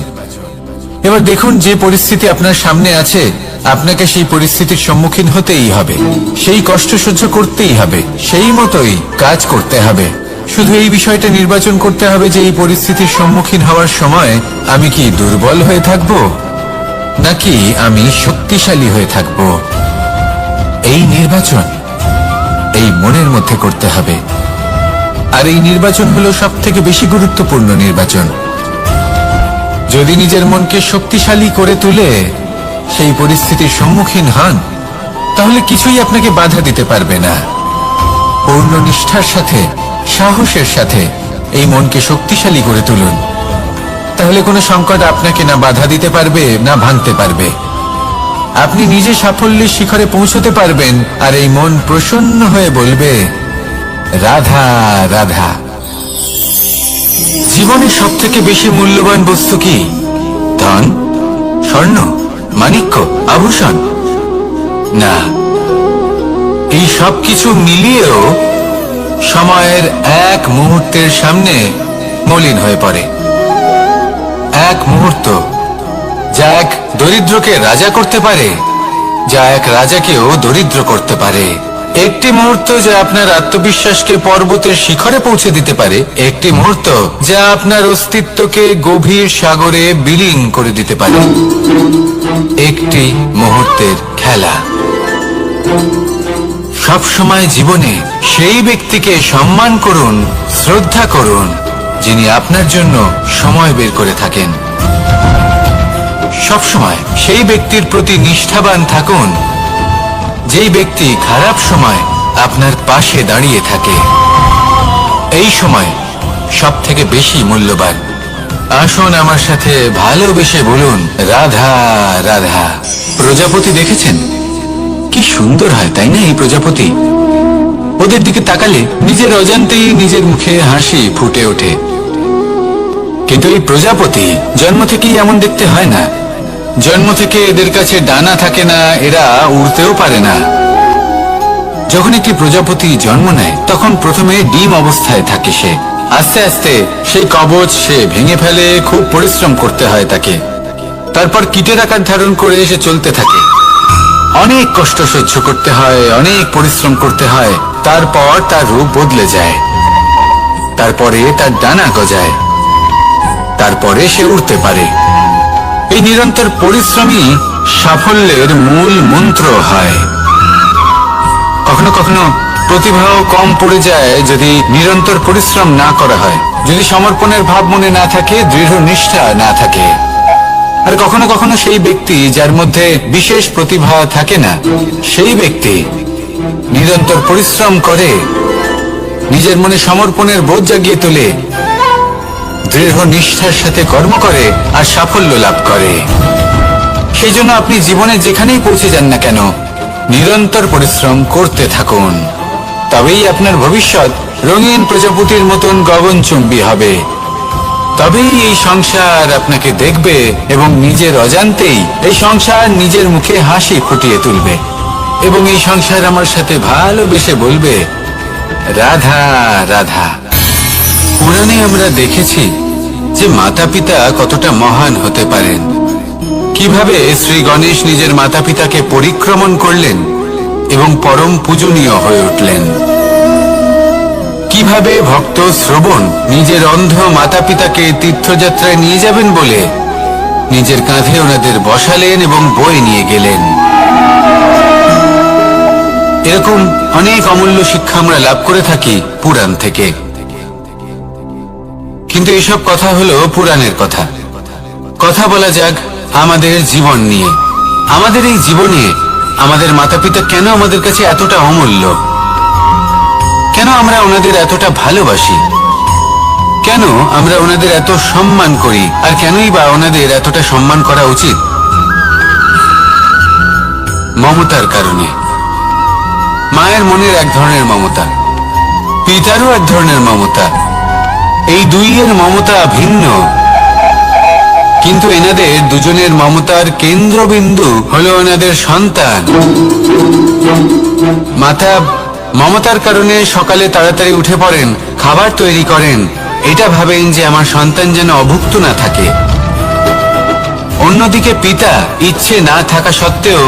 এবার দেখুন, যে পরিস্থিতি আপনার সামনে আছে, আপনাকে সেই পরিস্থিতির সম্মুখীন হতেই হবে, সেই কষ্ট সহ্য করতেই হবে, সেই মতোই কাজ করতে হবে। শুধু এই বিষয়টা নির্বাচন করতে হবে যে এই পরিস্থিতির সম্মুখীন হওয়ার সময় আমি কি দুর্বল হয়ে থাকব নাকি আমি শক্তিশালী হয়ে থাকব। এই নির্বাচন এই মনের মধ্যে করতে হবে। আর এই নির্বাচন হলো সব থেকে বেশি গুরুত্বপূর্ণ নির্বাচন। যদি নিজের মনকে শক্তিশালী করে তুলে সেই পরিস্থিতির সম্মুখীন হন, তাহলে কিছুই আপনাকে বাধা দিতে পারবে না। পূর্ণ নিষ্ঠার সাথে, সাহসের সাথে এই মনকে শক্তিশালী করে তুলুন, তাহলে কোনো সংকট আপনাকে না বাধা দিতে পারবে না ভাঙতে পারবে। আপনি নিজে সাফল্যের শিখরে পৌঁছতে পারবেন আর এই মন প্রসন্ন হয়ে বলবে, রাধা রাধা। জীবনের সব থেকে বেশি মূল্যবান বস্তু কি? ধন, স্বর্ণ, মাণিক্য, আভূষণ? না, এই সব কিছু মিলিয়েও সময়ের এক মুহূর্তের সামনে মলিন হয়ে পড়ে। এক মুহূর্ত যা এক দরিদ্রকে রাজা করতে পারে, যা এক রাজাকেও দরিদ্র করতে পারে। একটি মুহূর্ত যা আপনার আত্মবিশ্বাসকে পর্বতের শিখরে পৌঁছে দিতে পারে, একটি মুহূর্ত যা আপনার অস্তিত্বকে গভীর সাগরে বিলীন করে দিতে পারে। একটি মুহূর্তের খেলা। সব সময় জীবনে সেই ব্যক্তিকে সম্মান করুন, শ্রদ্ধা করুন, যিনি আপনার জন্য সময় বের করে থাকেন। সব সময় সেই ব্যক্তির প্রতি নিষ্ঠাবান থাকুন, যেই ব্যক্তি খারাপ সময় আপনার পাশে দাঁড়িয়ে থাকে। এই সময় সব থেকে বেশি মূল্যবান। আসুন আমার সাথে ভালোবেসে বলুন, রাধা রাধা। প্রজাপতি দেখেছেন? কি সুন্দর হয়, তাই না? এই প্রজাপতি, ওদের দিকে তাকালে নিজের অজান্তেই নিজের মুখে হাসি ফুটে ওঠে। কিন্তু এই প্রজাপতি জন্ম থেকেই এমন দেখতে হয় না। জন্ম থেকে এদের কাছে ডানা থাকে না, এরা উড়তেও পারে না। যখন একটি প্রজাপতি জন্ম নেয়, তখন প্রথমে ডিম অবস্থায় থাকে সে। আস্তে আস্তে সেই কবচ সে ভেঙে ফেলে, খুব পরিশ্রম করতে হয় তাকে। তারপর কীটের আকার ধারণ করে সে চলতে থাকে। অনেক কষ্ট সহ্য করতে হয়, অনেক পরিশ্রম করতে হয়। তারপর তার রূপ বদলে যায়, তারপরে তার ডানা গজায়, তারপরে সে উড়তে পারে। এই নিরন্তর পরিশ্রমই সাফল্যের মূল মন্ত্র হয়। কখনো কখনো প্রতিভাও কম পড়ে যায় যদি নিরন্তর পরিশ্রম না করা হয়, যদি সমর্পণের ভাব মনে না থাকে, দৃঢ় নিষ্ঠা না থাকে। আর কখনো কখনো সেই ব্যক্তি যার মধ্যে বিশেষ প্রতিভা থাকে না, সেই ব্যক্তি নিরন্তর পরিশ্রম করে, নিজের মনে সমর্পণের বোধ জাগিয়ে তোলে, দৃঢ় নিষ্ঠার সাথে কর্ম করে আর সাফল্য লাভ করে। সেই জন্য আপনি জীবনে যেখানেই পৌঁছে যান না কেন, নিরন্তর পরিশ্রম করতে থাকুন। তবেই আপনার ভবিষ্যৎ রঙিন প্রজাপতির মতন গগনচুম্বী হবে। তবেই এই সংসার আপনাকে দেখবে এবং নিজের অজান্তেই এই সংসার নিজের মুখে হাসি ফুটিয়ে তুলবে এবং এই সংসার আমার সাথে ভালোবেসে বলবে, রাধা রাধা। পুরাণে আমরা দেখেছি যে মাতা পিতা কতটা মহান হতে পারেন। কিভাবে শ্রী গণেশ নিজের মাতা পিতাকে পরিক্রমণ করলেন এবং পরম পূজনীয় হয়ে উঠলেন। কিভাবে ভক্ত শ্রবণ নিজের অন্ধ মাতা পিতাকে তীর্থযাত্রায় নিয়ে যাবেন বলে নিজের কাঁধে ওনাদের বসালেন এবং বয়ে নিয়ে গেলেন। এরকম অনেক অমূল্য শিক্ষা আমরা লাভ করে থাকি পুরাণ থেকে, কিন্তু এসব কথা হলো পুরাণের কথা। কথা বলা যাক আমাদের জীবন নিয়ে। আমাদের এই জীবনে আমাদের মাতা পিতা কেন আমাদের কাছে এতটা অমূল্য? কেন আমরা ওনাদের এতটা ভালোবাসি? কেন আমরা ওনাদের এত সম্মান করি? আর কেনই বা ওনাদের এতটা সম্মান করা উচিত? মমতার কারণে। মায়ের মনের এক ধরনের মমতা, পিতারও এক ধরনের মমতা। এই দুইয়ের মমতা ভিন্ন, কিন্তু এনাদের দুজনের মমতার কেন্দ্রবিন্দু হলো এনাদের সন্তান। মাতা মমতার কারণে সকালে তাড়াতাড়ি উঠে পড়েন, খাবার তৈরি করেন, এটা ভাবেন যে আমার সন্তান যেন অভুক্ত না থাকে। অন্যদিকে পিতা ইচ্ছে না থাকা সত্ত্বেও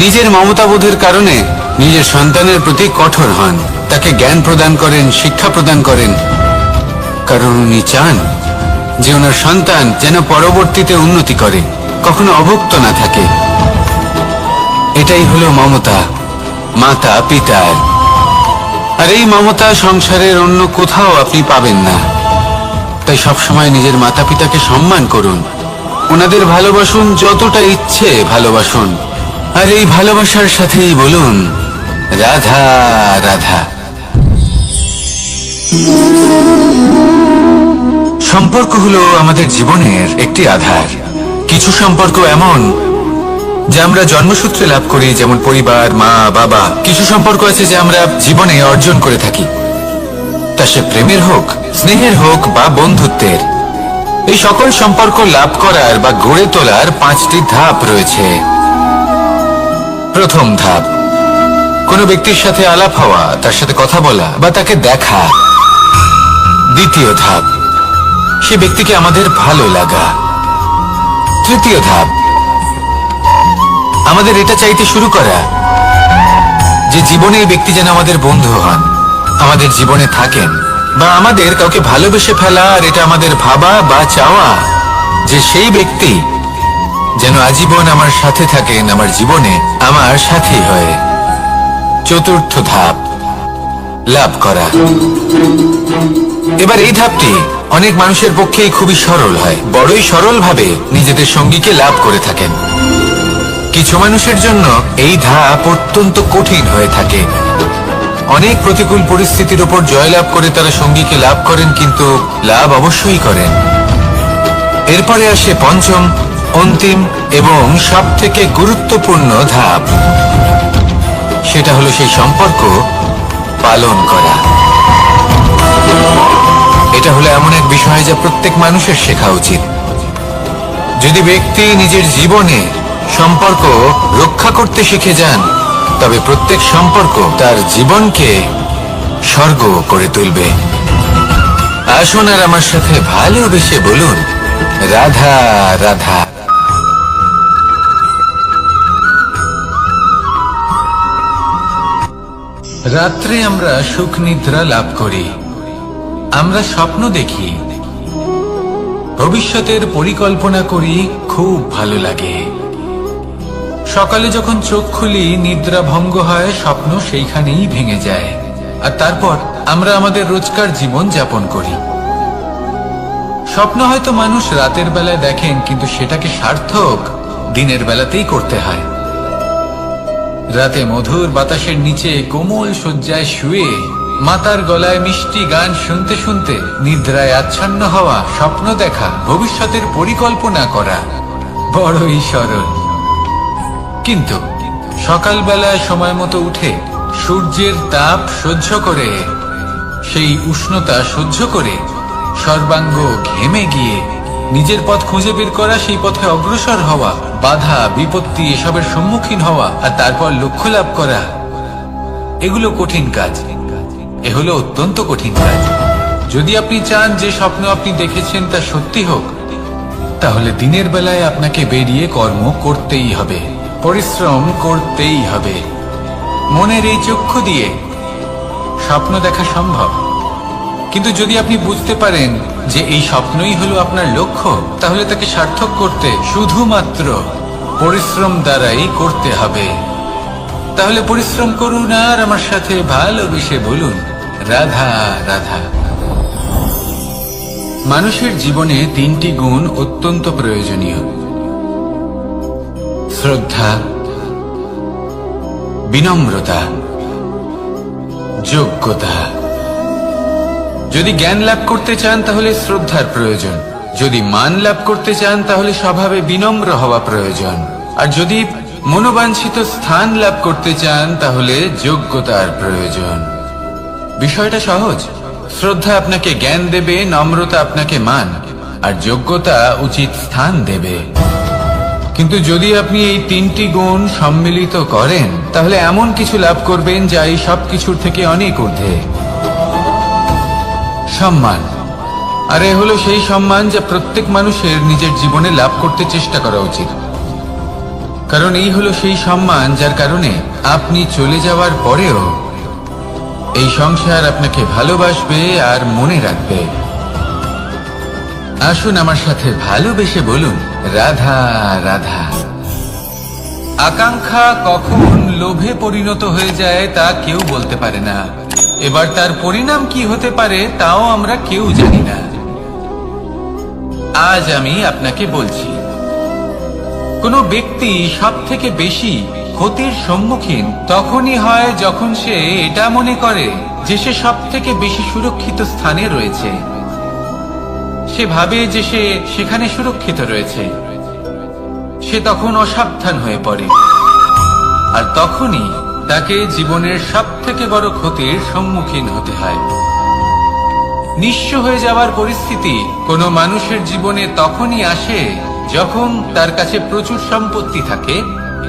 নিজের মমতাবোধের কারণে নিজের সন্তানের প্রতি কঠোর হন, তাকে জ্ঞান প্রদান করেন, শিক্ষা প্রদান করেন, কারণ উনি চান যে ওনার সন্তান যেন পরবর্তীতে উন্নতি করে, কখনো অভুক্ত না থাকে। এটাই হলো মমতা মাতা পিতার। আর এই মমতা সংসারের অন্য কোথাও আপনি পাবেন না। তাই সবসময় নিজের মাতা পিতাকে সম্মান করুন, ওনাদের ভালোবাসুন, যতটা ইচ্ছে ভালোবাসুন। আর এই ভালোবাসার সাথেই বলুন রাধা রাধা। সম্পর্ক হলো আমাদের জীবনের একটি আধার। কিছু সম্পর্ক এমন যা আমরা জন্মসূত্রে লাভ করি, যেমন পরিবার, মা বাবা। কিছু সম্পর্ক আছে যে আমরা জীবনে অর্জন করে থাকি, তা সে প্রেমের হোক, স্নেহের হোক বা বন্ধুত্বের। এই সকল সম্পর্ক লাভ করার বা গড়ে তোলার 5টি ধাপ রয়েছে। প্রথম ধাপ, কোনো ব্যক্তির সাথে আলাপ হওয়া, তার সাথে কথা বলা বা তাকে দেখা। দ্বিতীয় ধাপ, সে ব্যক্তিকে আমাদের ভালো লাগা। তৃতীয় ধাপ, আমাদের এটা চাইতে শুরু করা যে জীবনে এই ব্যক্তি যেন আমাদের বন্ধু হন, আমাদের জীবনে থাকেন, বা আমাদের কাউকে ভালোবেসে ফেলা। আর এটা আমাদের ভাবা বা চাওয়া যে সেই ব্যক্তি যেন আজীবন আমার সাথে থাকেন, আমার জীবনে আমার সাথী হয়ে। চতুর্থ ধাপ, লাভ করা। এবার এই ধাপটি অনেক মানুষের পক্ষেই খুবই সরল হয়, বড়ই সরল ভাবে নিজেদের সঙ্গীকে লাভ করে থাকেন। কিছু মানুষের জন্য এই ধাপ অত্যন্ত কঠিন হয়ে থাকে। অনেক প্রতিকূল পরিস্থিতির উপর জয়লাভ করে তারা সঙ্গীকে লাভ করেন, কিন্তু লাভ অবশ্যই করেন। এরপরে আসে পঞ্চম, অন্তিম এবং সব থেকে গুরুত্বপূর্ণ ধাপ। সেটা হলো সেই সম্পর্ক পালন করা। এটা হলো এমন এক বিষয় যা প্রত্যেক মানুষের শেখা উচিত। যদি ব্যক্তি নিজের জীবনে সম্পর্ক রক্ষা করতে শিখে যান, তবে প্রত্যেক সম্পর্ক তার জীবনকে স্বর্গ করে তুলবে। আসুন আর আমার সাথে ভালোবেসে বলুন রাধা রাধা। রাত্রে আমরা সুখ নিদ্রা লাভ করি, আমরা স্বপ্ন দেখি, ভবিষ্যতের পরিকল্পনা করি, খুব ভালো লাগে। সকালে যখন চোখ খুলি, নিদ্রা ভঙ্গ হয়, স্বপ্ন সেইখানেই ভেঙে যায়। আর তারপর আমরা আমাদের রোজকার জীবন যাপন করি। স্বপ্ন হয়তো মানুষ রাতের বেলায় দেখেন, কিন্তু সেটাকে সার্থক দিনের বেলাতেই করতে হয়। রাতে মধুর বাতাসের নিচে কোমল শয্যায় শুয়ে মাতার গলায় মিষ্টি গান শুনতে শুনতে নিদ্রায় আচ্ছন্ন হওয়া, স্বপ্ন দেখা, ভবিষ্যতের পরিকল্পনা করা বড়ই সরল। কিন্তু সকালবেলায় সময় মতো উঠে সূর্যের তাপ সহ্য করে, সেই উষ্ণতা সহ্য করে সর্বাঙ্গ ঘেমে গিয়ে নিজের পথ খুঁজে বের করা, সেই পথে অগ্রসর হওয়া, বাধা বিপত্তি এসবের সম্মুখীন হওয়া, আর তারপর লক্ষ্য লাভ করা, এগুলো কঠিন কাজ। এ হলো অত্যন্ত কঠিন কাজ। যদি আপনি চান যে স্বপ্ন আপনি দেখেছেন তা সত্যি হোক, তাহলে দিনের বেলায় আপনাকে বেরিয়ে কর্ম করতেই হবে, পরিশ্রম করতেই হবে। মনের এই চক্ষু দিয়ে স্বপ্ন দেখা সম্ভব, কিন্তু যদি আপনি বুঝতে পারেন যে এই স্বপ্নই হলো আপনার লক্ষ্য, তাহলে তাকে সার্থক করতে শুধুমাত্র পরিশ্রম দ্বারাই করতে হবে। তাহলে পরিশ্রম করুন আর আমার সাথে ভালোবেসে বলুন, রাধা রাধা। মানুষের জীবনে 3টি গুণ অত্যন্ত প্রয়োজনীয়: শ্রদ্ধা, বিনম্রতা, যোগ্যতা। যদি জ্ঞান লাভ করতে চান তাহলে শ্রদ্ধার প্রয়োজন, যদি মান লাভ করতে চান তাহলে স্বভাবে বিনম্র হওয়া প্রয়োজন, আর যদি মনোবাঞ্ছিত স্থান লাভ করতে চান তাহলে যোগ্যতার প্রয়োজন। বিষয়টা সহজ। শ্রদ্ধা আপনাকে জ্ঞান দেবে, নম্রতা আপনাকে মান, আর যোগ্যতা উচিত স্থান দেবে। কিন্তু যদি আপনি এই 3টি গুণ সম্মিলিত করেন তাহলে এমন কিছু লাভ করবেন যা এই সব কিছুর থেকে অনেক ঊর্ধ্বে। সম্মান। আর এ হলো সেই সম্মান যা প্রত্যেক মানুষের নিজের জীবনে লাভ করতে চেষ্টা করা উচিত, কারণ এই হলো সেই সম্মান যার কারণে আপনি চলে যাওয়ার পরেও এই সংসার আপনাকে ভালোবাসবে আর মনে রাখবে। আসুন আমার সাথে ভালোবেসে বলুন, রাধা রাধা। আকাঙ্ক্ষা কখন লোভে পরিণত হয়ে যায় তা কেউ বলতে পারে না। এবার তার পরিণাম কি হতে পারে তাও আমরা কেউ জানি না। আজ আমি আপনাকে বলছি, কোনো ব্যক্তি সব থেকে বেশি ক্ষতির সম্মুখীন তখনই হয় যখন সে এটা মনে করে যে সে সব থেকে বেশি সুরক্ষিত স্থানে রয়েছে। সে ভাবে যে সে সেখানে সুরক্ষিত রয়েছে। সে তখন অসাবধান হয়ে পড়ে, আর তখনই তাকে জীবনের সব থেকে বড় ক্ষতির সম্মুখীন হতে হয়। নিঃস্ব হয়ে যাওয়ার পরিস্থিতি কোনো মানুষের জীবনে তখনই আসে যখন তার কাছে প্রচুর সম্পত্তি থাকে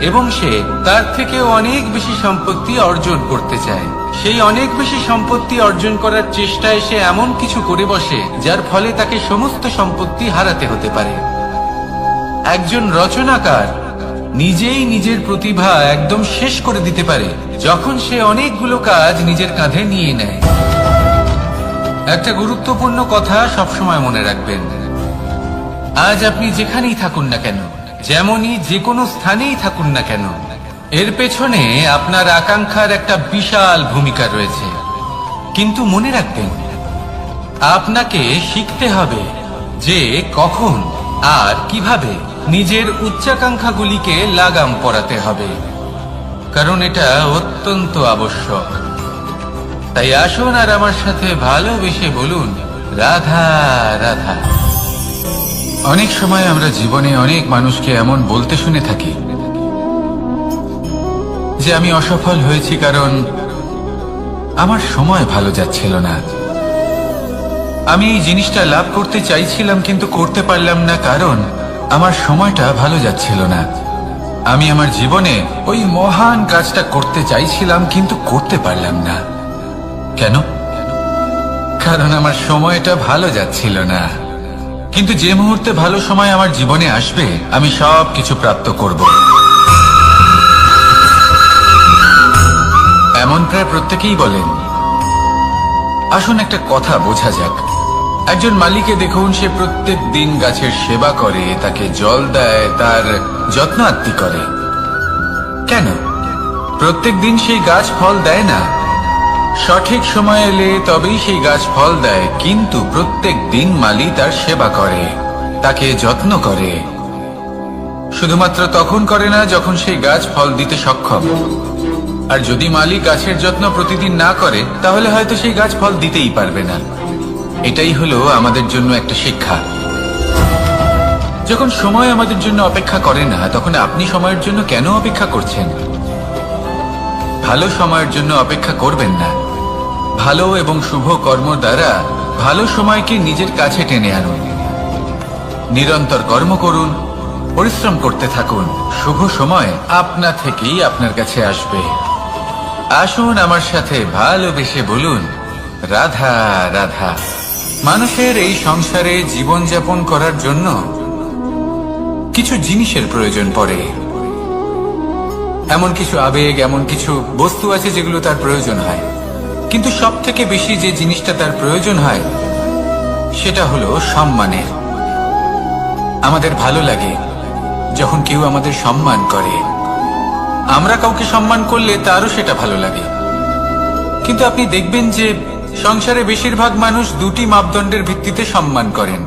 এবং সে তার থেকে অনেক বেশি সম্পত্তি অর্জন করতে চায়। সেই অনেক বেশি সম্পত্তি অর্জন করার চেষ্টায় সে এমন কিছু করে বসে যার ফলে তাকে সমস্ত সম্পত্তি হারাতে হতে পারে। একজন রচনাকার নিজেই নিজের প্রতিভা একদম শেষ করে দিতে পারে যখন সে অনেকগুলো কাজ নিজের কাঁধে নিয়ে নেয়। একটা গুরুত্বপূর্ণ কথা সবসময় মনে রাখবেন, আজ আপনি যেখানেই থাকুন না কেন, যেমনই যে কোনো স্থানেই থাকুন না কেন, এর পেছনে আপনার আকাঙ্ক্ষার একটা বিশাল ভূমিকা রয়েছে। কিন্তু মনে রাখবেন, আপনাকে শিখতে হবে যে কখন আর কিভাবে নিজের উচ্চাকাঙ্ক্ষাগুলিকে লাগাম পরাতে হবে, কারণ এটা অত্যন্ত আবশ্যক। তাই আসুন আর আমার সাথে ভালোবেসে বলুন, রাধা রাধা। অনেক সময় আমরা জীবনে অনেক মানুষকে এমন বলতে শুনে থাকি যে আমি অসফল হয়েছি কারণ আমার সময় ভালো যাচ্ছিল না। আমি এই জিনিসটা লাভ করতে চাইছিলাম কিন্তু করতে পারলাম না কারণ আমার সময়টা ভালো যাচ্ছিল না। আমি আমার জীবনে ওই মহান কাজটা করতে চাইছিলাম কিন্তু করতে পারলাম না। কেন? কারণ আমার সময়টা ভালো যাচ্ছিল না। কিন্তু যে মুহূর্তে ভালো সময় আমার জীবনে আসবে আমি সব কিছু প্রাপ্ত করব। এমন প্রায় প্রত্যেকেই বলেন। আসুন একটা কথা বোঝা যাক। একজন মালিকে দেখুন, সে প্রত্যেক দিন গাছের সেবা করে, তাকে জল দেয়, তার যত্ন আত্তি করে। কেন? প্রত্যেক দিন সেই গাছ ফল দেয় না। সঠিক সময় এলে তবেই সেই গাছ ফল দেয়, কিন্তু প্রত্যেক দিন মালি তার সেবা করে, তাকে যত্ন করে। শুধুমাত্র তখন করে না যখন সেই গাছ ফল দিতে সক্ষম। আর যদি মালি গাছের যত্ন প্রতিদিন না করে তাহলে হয়তো সেই গাছ ফল দিতেই পারবে না। এটাই হলো আমাদের জন্য একটা শিক্ষা। যখন সময় আমাদের জন্য অপেক্ষা করে না তখন আপনি সময়ের জন্য কেন অপেক্ষা করছেন? ভালো সময়ের জন্য অপেক্ষা করবেন না। ভালো এবং শুভ কর্ম দ্বারা ভালো সময়কে নিজের কাছে টেনে আনুন। নিরন্তর কর্ম করুন, পরিশ্রম করতে থাকুন। শুভ সময় আপনা থেকেই আপনার কাছে আসবে। আসুন আমার সাথে ভালোবেসে বলুন, রাধা রাধা। মানুষের এই সংসারে জীবনযাপন করার জন্য কিছু জিনিসের প্রয়োজন পড়ে। এমন কিছু আবেগ, এমন কিছু বস্তু আছে যেগুলো তার প্রয়োজন হয়। কিন্তু সব থেকে বেশি যে জিনিসটা তার প্রয়োজন হয় সেটা হলো সম্মানের। আমাদের ভালো লাগে যখন কেউ আমাদের সম্মান করে। আমরা কাউকে সম্মান করলে তারও সেটা ভালো লাগে। কিন্তু আপনি দেখবেন যে সংসারে বেশিরভাগ মানুষ দুটি মাপদণ্ডের ভিত্তিতে সম্মান করেন,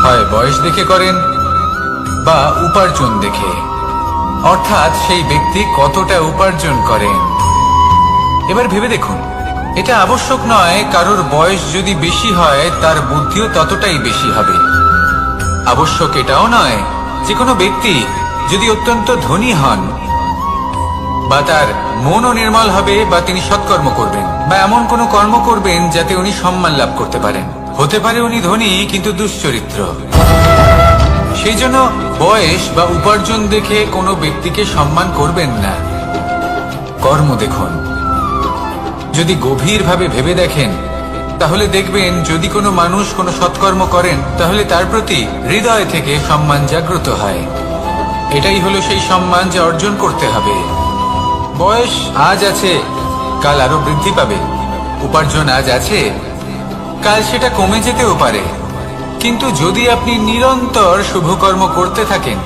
হয় বয়স দেখে করেন বা উপার্জন দেখে, অর্থাৎ সেই ব্যক্তি কতটা উপার্জন করেন। এবার ভেবে দেখুন, এটা আবশ্যক নয় কারোর বয়স যদি বেশি হয় তার বুদ্ধিও ততটাই বেশি হবে। আবশ্যক এটাও নয় যে কোনো ব্যক্তি যদি অত্যন্ত ধনী হন বা তার মনও নির্মল হবে বা তিনি সৎকর্ম করবেন বা এমন কোনো কর্ম করবেন যাতে উনি সম্মান লাভ করতে পারেন। হতে পারে উনি ধনী কিন্তু দুশ্চরিত্র। সেই জন্য বয়স বা উপার্জন দেখে কোনো ব্যক্তিকে সম্মান করবেন না, কর্ম দেখুন। যদি গভীরভাবে ভেবে দেখেন তাহলে দেখবেন যদি কোনো মানুষ কোনো সৎকর্ম করেন তাহলে তার প্রতি হৃদয় থেকে সম্মান জাগ্রত হয়। এটাই হলো সেই সম্মান যা অর্জন করতে হবে। বয়স আজ আছে, কাল আরো বৃদ্ধি পাবে। উপার্জন আজ আছে, কাল সেটা কমে যেতেও পারে। কিন্তু যদি আপনি নিরন্তর শুভকর্ম করতে থাকেন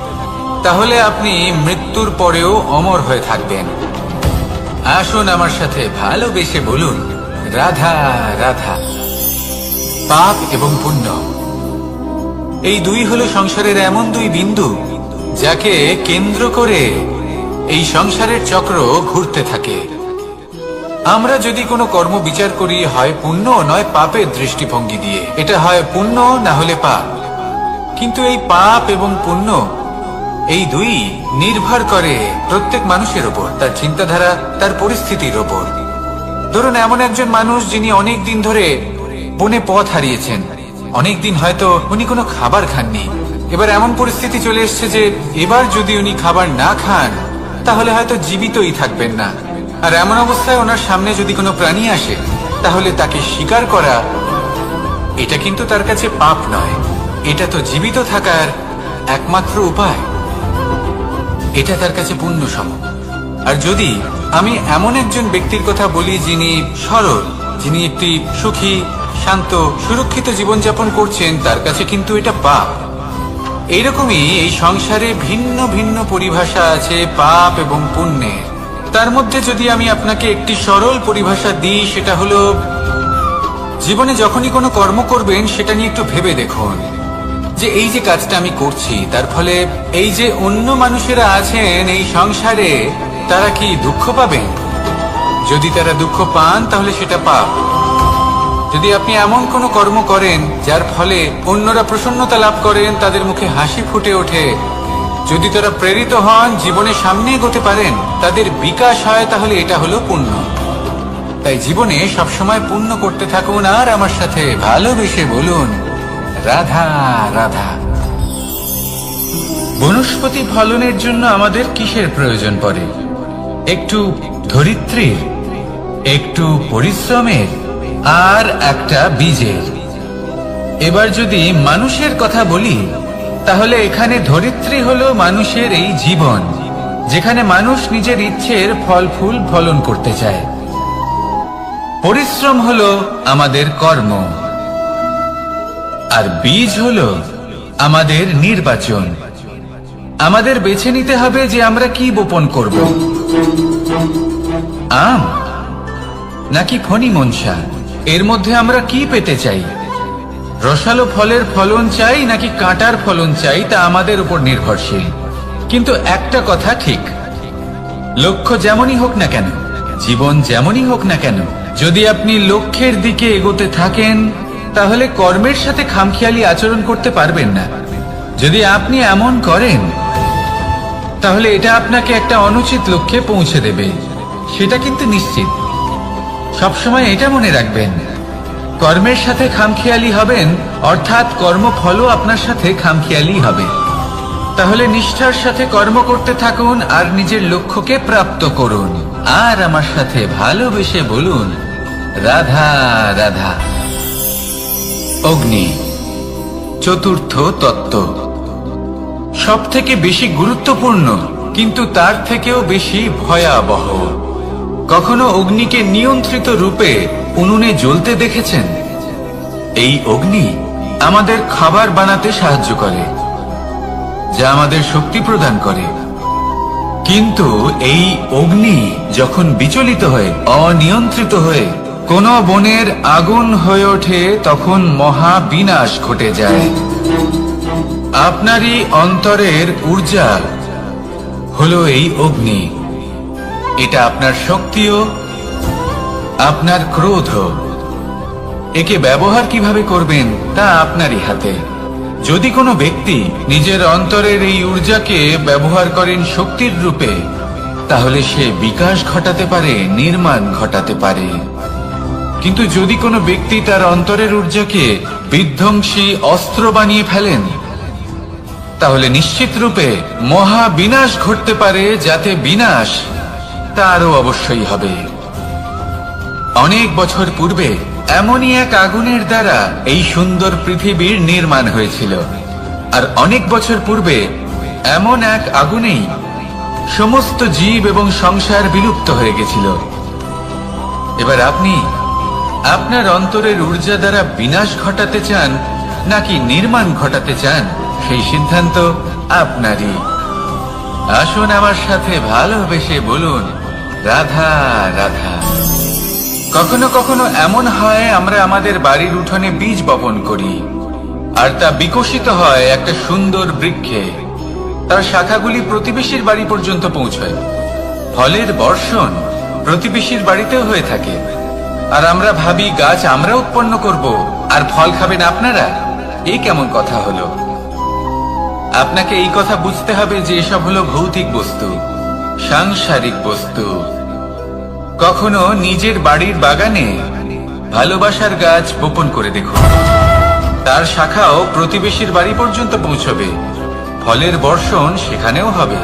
তাহলে আপনি মৃত্যুর পরেও অমর হয়ে থাকবেন। আসুন আমার সাথে ভালোবেসে বলুন, রাধা রাধা। পাপ এবং পুণ্য, এই দুই হলো সংসারের এমন দুই বিন্দু যাকে কেন্দ্র করে এই সংসারের চক্র ঘুরতে থাকে। আমরা যদি কোনো কর্ম বিচার করি হয় পুণ্য নয় পাপের দৃষ্টিভঙ্গি দিয়ে, এটা হয় পুণ্য না হলে পাপ। কিন্তু এই পাপ এবং পুণ্য এই দুই নির্ভর করে প্রত্যেক মানুষের ওপর, তার চিন্তাধারা, তার পরিস্থিতির ওপর। ধরুন এমন একজন মানুষ যিনি অনেক দিন ধরে বনে পথ হারিয়েছেন, অনেক দিন হয়তো উনি কোনো খাবার খাননি। এবার এমন পরিস্থিতি চলে এসছে যে এবার যদি উনি খাবার না খান তাহলে হয়তো জীবিতই থাকবেন না। আর এমন অবস্থায় ওনার সামনে যদি কোনো প্রাণী আসে তাহলে তাকে শিকার করা, এটা কিন্তু তার কাছে পাপ নয়, এটা তো জীবিত থাকার একমাত্র উপায়। এটা তার কাছে পুণ্য সম। আর যদি আমি এমন একজন ব্যক্তির কথা বলি যিনি সরল, যিনি একটি সুখী, শান্ত, সুরক্ষিত জীবনযাপন করছেন, তার কাছে কিন্তু এটা পাপ। এইরকমই এই সংসারে ভিন্ন ভিন্ন পরিভাষা আছে পাপ এবং পুণ্যের। তার মধ্যে যদি আমি আপনাকে একটি সরল পরিভাষা দিই, সেটা হলো জীবনে যখনই কোনো কর্ম করবেন সেটা নিয়ে একটু ভেবে দেখুন যে এই যে কাজটা আমি করছি তার ফলে এই যে অন্য মানুষেরা আছেন এই সংসারে তারা কি দুঃখ পাবেন? যদি তারা দুঃখ পান তাহলে সেটা পাপ। যদি আপনি এমন কোনো কর্ম করেন যার ফলে অন্যরা প্রসন্নতা লাভ করেন, তাদের মুখে হাসি ফুটে ওঠে, যদি তারা প্রেরিত হন, জীবনে সামনে এগোতে পারেন, তাদের বিকাশ হয়, তাহলে এটা হলো পুণ্য। তাই জীবনে সবসময় পুণ্য করতে থাকুন আর আমার সাথে ভালোবেসে বলুন, রাধা রাধা। বনস্পতি ফলনের জন্য আমাদের কিসের প্রয়োজন পড়ে? একটু ধরিত্রীর, একটু পরিশ্রমের আর একটা বীজের। এবার যদি মানুষের কথা বলি তাহলে এখানে ধরিত্রী হলো মানুষের এই জীবন, যেখানে মানুষ নিজের ইচ্ছের ফল ফুল ফলন করতে চায়। পরিশ্রম হলো আমাদের কর্ম, আর বীজ হলো আমাদের নির্বাচন। আমাদের বেছে নিতে হবে যে আমরা কি বপন করব, আম নাকি ফণি মনসা। এর মধ্যে আমরা কি পেতে চাই? রসালো ফলের ফলন চাই নাকি কাঁটার ফলন চাই, তা আমাদের উপর নির্ভরশীল। কিন্তু একটা কথা ঠিক, লক্ষ্য যেমনই হোক না কেন, জীবন যেমনই হোক না কেন, যদি আপনি লক্ষ্যের দিকে এগোতে থাকেন তাহলে কর্মের সাথে খামখেয়ালি আচরণ করতে পারবেন না। যদি আপনি এমন করেন তাহলে এটা আপনাকে একটা অনুচিত লক্ষ্যে পৌঁছে দেবে, সেটা কিন্তু নিশ্চিত। সবসময় এটা মনে রাখবেন, কর্মের সাথে খামখেয়ালি হবেন অর্থাৎ কর্মফলও আপনার সাথে খামখেয়ালি হবে। তাহলে নিষ্ঠার সাথে কর্ম করতে থাকুন আর নিজের লক্ষ্যকে প্রাপ্ত করুন। আর আমার সাথে ভালোবেসে বলুন, রাধা রাধা। অগ্নি, চতুর্থ তত্ত্ব, সব থেকে বেশি গুরুত্বপূর্ণ কিন্তু তার থেকেও বেশি ভয়াবহ। কখনো অগ্নিকে নিয়ন্ত্রিত রূপে উনুনে জ্বলতে দেখেছেন? এই অগ্নি আমাদের খাবার বানাতে সাহায্য করে, যা আমাদের শক্তি প্রদান করে। কিন্তু এই অগ্নি যখন বিচলিত হয়ে, অনিয়ন্ত্রিত হয়ে কোন বনের আগুন হয়ে ওঠে, তখন মহা বিনাশ ঘটে যায়। আপনারই অন্তরের ঊর্জা হলো এই অগ্নি। এটা আপনার শক্তিও, আপনার ক্রোধও। একে ব্যবহার কিভাবে করবেন তা আপনারই হাতে। যদি কোনো ব্যক্তি নিজের অন্তরের এই ঊর্জাকে ব্যবহার করেন শক্তির রূপে, তাহলে সে বিকাশ ঘটাতে পারে, নির্মাণ ঘটাতে পারে। কিন্তু যদি কোনো ব্যক্তি তার অন্তরের ঊর্জাকে বিধ্বংসী অস্ত্র বানিয়ে ফেলেন, তাহলে নিশ্চিত রূপে মহা বিনাশ ঘটতে পারে, যাতে বিনাশ তারও অবশ্যই হবে। অনেক বছর পূর্বে এমনই এক আগুনের দ্বারা এই সুন্দর পৃথিবীর নির্মাণ হয়েছিল। আর অনেক বছর পূর্বে এমন এক আগুনেই সমস্ত জীব এবং সংসার বিলুপ্ত হয়ে গেছিল। এবার আপনি আপনার অন্তরের ঊর্জা দ্বারা বিনাশ ঘটাতে চান নাকি নির্মাণ ঘটাতে চান, সেই সিদ্ধান্ত আপনারই। আসুন আমার সাথে ভালোবেসে বলুন, রাধা রাধা। কখনো কখনো এমন হয়, আমরা আমাদের বাড়ির উঠোনে বীজ বপন করি, আর তা বিকশিত হয় একটা সুন্দর বৃক্ষে। তার শাখাগুলি প্রতিবেশীর বাড়ি পর্যন্ত পৌঁছয়। ফলের বর্ষণ প্রতিবেশীর বাড়িতেও হয়ে থাকে। আর আমরা ভাবি গাছ আমরা উৎপন্ন করব, আর ফল খাবেন আপনারা। এই কেমন কথা হলো? আপনাকে এই কথা বুঝতে হবে যে এসব হলো ভৌতিক বস্তু, সাংসারিক বস্তু। কখনো নিজের বাড়ির বাগানে ভালোবাসার গাছ বপন করে দেখুন। তার শাখাও প্রতিবেশীর বাড়ি পর্যন্ত পৌঁছবে, ফলের বর্ষণ সেখানেও হবে।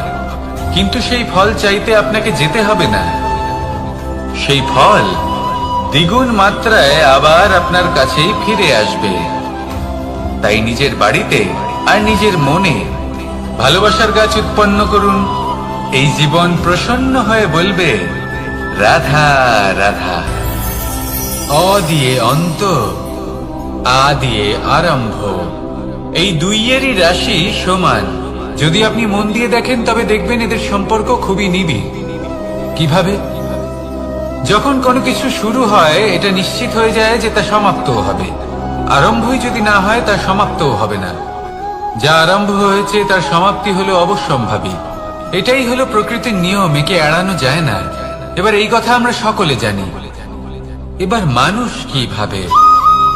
কিন্তু সেই ফল চাইতে আপনাকে যেতে হবে না, সেই ফল দ্বিগুণ মাত্রায় আবার আপনার কাছেই ফিরে আসবে। তাই নিজের বাড়িতে আর নিজের মনে ভালোবাসার গাছ উৎপন্ন করুন। এই জীবন প্রসন্ন হয়ে বলবে, রাধা রাধা। অ দিয়ে অন্ত, আ দিয়ে আরম্ভ, এই দুইয়েরই রাশি সমান। যদি আপনি মন দিয়ে দেখেন তবে দেখবেন এদের সম্পর্ক খুবই নিবিড়। কিভাবে? যখন কোনো কিছু শুরু হয়, এটা নিশ্চিত হয়ে যায় যে তা সমাপ্তও হবে। আরম্ভই যদি না হয়, তা সমাপ্তও হবে না। যা আরম্ভ হয়েছে তার সমাপ্তি হলো অবশ্যম্ভাবী। এটাই হলো প্রকৃতির নিয়ম, একে এড়ানো যায় না। এবার এই কথা আমরা সকলে জানি। এবার মানুষ কি ভাবে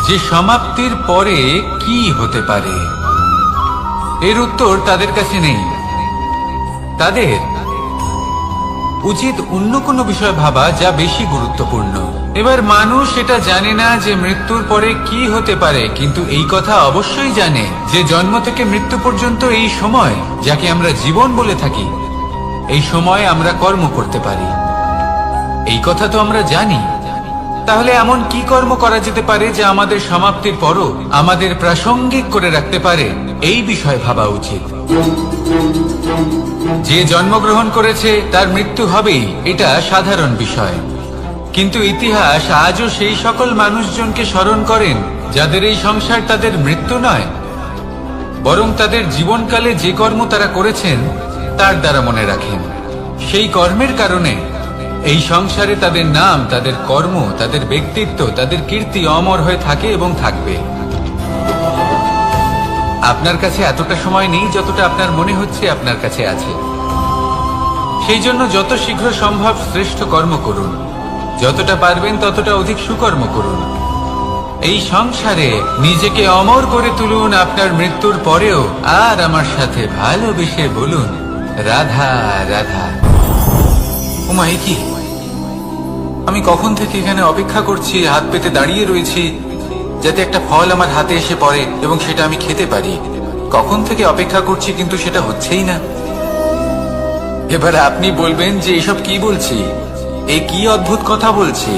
যে সমাপ্তির পরে কি হতে পারে, এর উত্তর তাদের কাছে নেই। তাদের উচিত অন্য কোনো বিষয় ভাবা যা বেশি গুরুত্বপূর্ণ। এবার মানুষ এটা জানে না যে মৃত্যুর পরে কি হতে পারে, কিন্তু এই কথা অবশ্যই জানে যে জন্ম থেকে মৃত্যু পর্যন্ত এই সময়, যাকে আমরা জীবন বলে থাকি, এই সময় আমরা কর্ম করতে পারি। এই কথা তো আমরা জানি। তাহলে এমন কি কর্ম করা যেতে পারে যা আমাদের সমাপ্তির পরও আমাদের প্রাসঙ্গিক করে রাখতে পারে, এই বিষয়ে ভাবা উচিত। যে জন্মগ্রহণ করেছে তার মৃত্যু হবেই, এটা সাধারণ বিষয়। কিন্তু ইতিহাস আজও সেই সকল মানুষজনকে স্মরণ করেন যাদের এই সংসার তাদের মৃত্যু নয়, বরং তাদের জীবনকালে যে কর্ম তারা করেছেন তার দ্বারা মনে রাখেন। সেই কর্মের কারণে এই সংসারে তাদের নাম, তাদের কর্ম, তাদের ব্যক্তিত্ব, তাদের কীর্তি অমর হয়ে থাকে এবং থাকবে। আপনার কাছে এতটা সময় নেই যতটা আপনার মনে হচ্ছে আপনার কাছে আছে। সেই জন্য যত শীঘ্র সম্ভব শ্রেষ্ঠ কর্ম করুন, যতটা পারবেন ততটা অধিক সুকর্ম করুন। এই সংসারে নিজেকে অমর করে তুলুন আপনার মৃত্যুর পরেও। আর আমার সাথে ভালোবেসে বলুন, রাধা রাধা। ওমা, এ কি? আমি কখন থেকে এখানে অপেক্ষা করছি, হাত পেতে দাঁড়িয়ে রয়েছি যাতে একটা ফল আমার হাতে এসে পড়ে এবং সেটা আমি খেতে পারি। কখন থেকে অপেক্ষা করছি, কিন্তু সেটা হচ্ছেই না। এবার আপনি বলবেন যে এসব কি বলছি, এ কি অদ্ভুত কথা বলছি।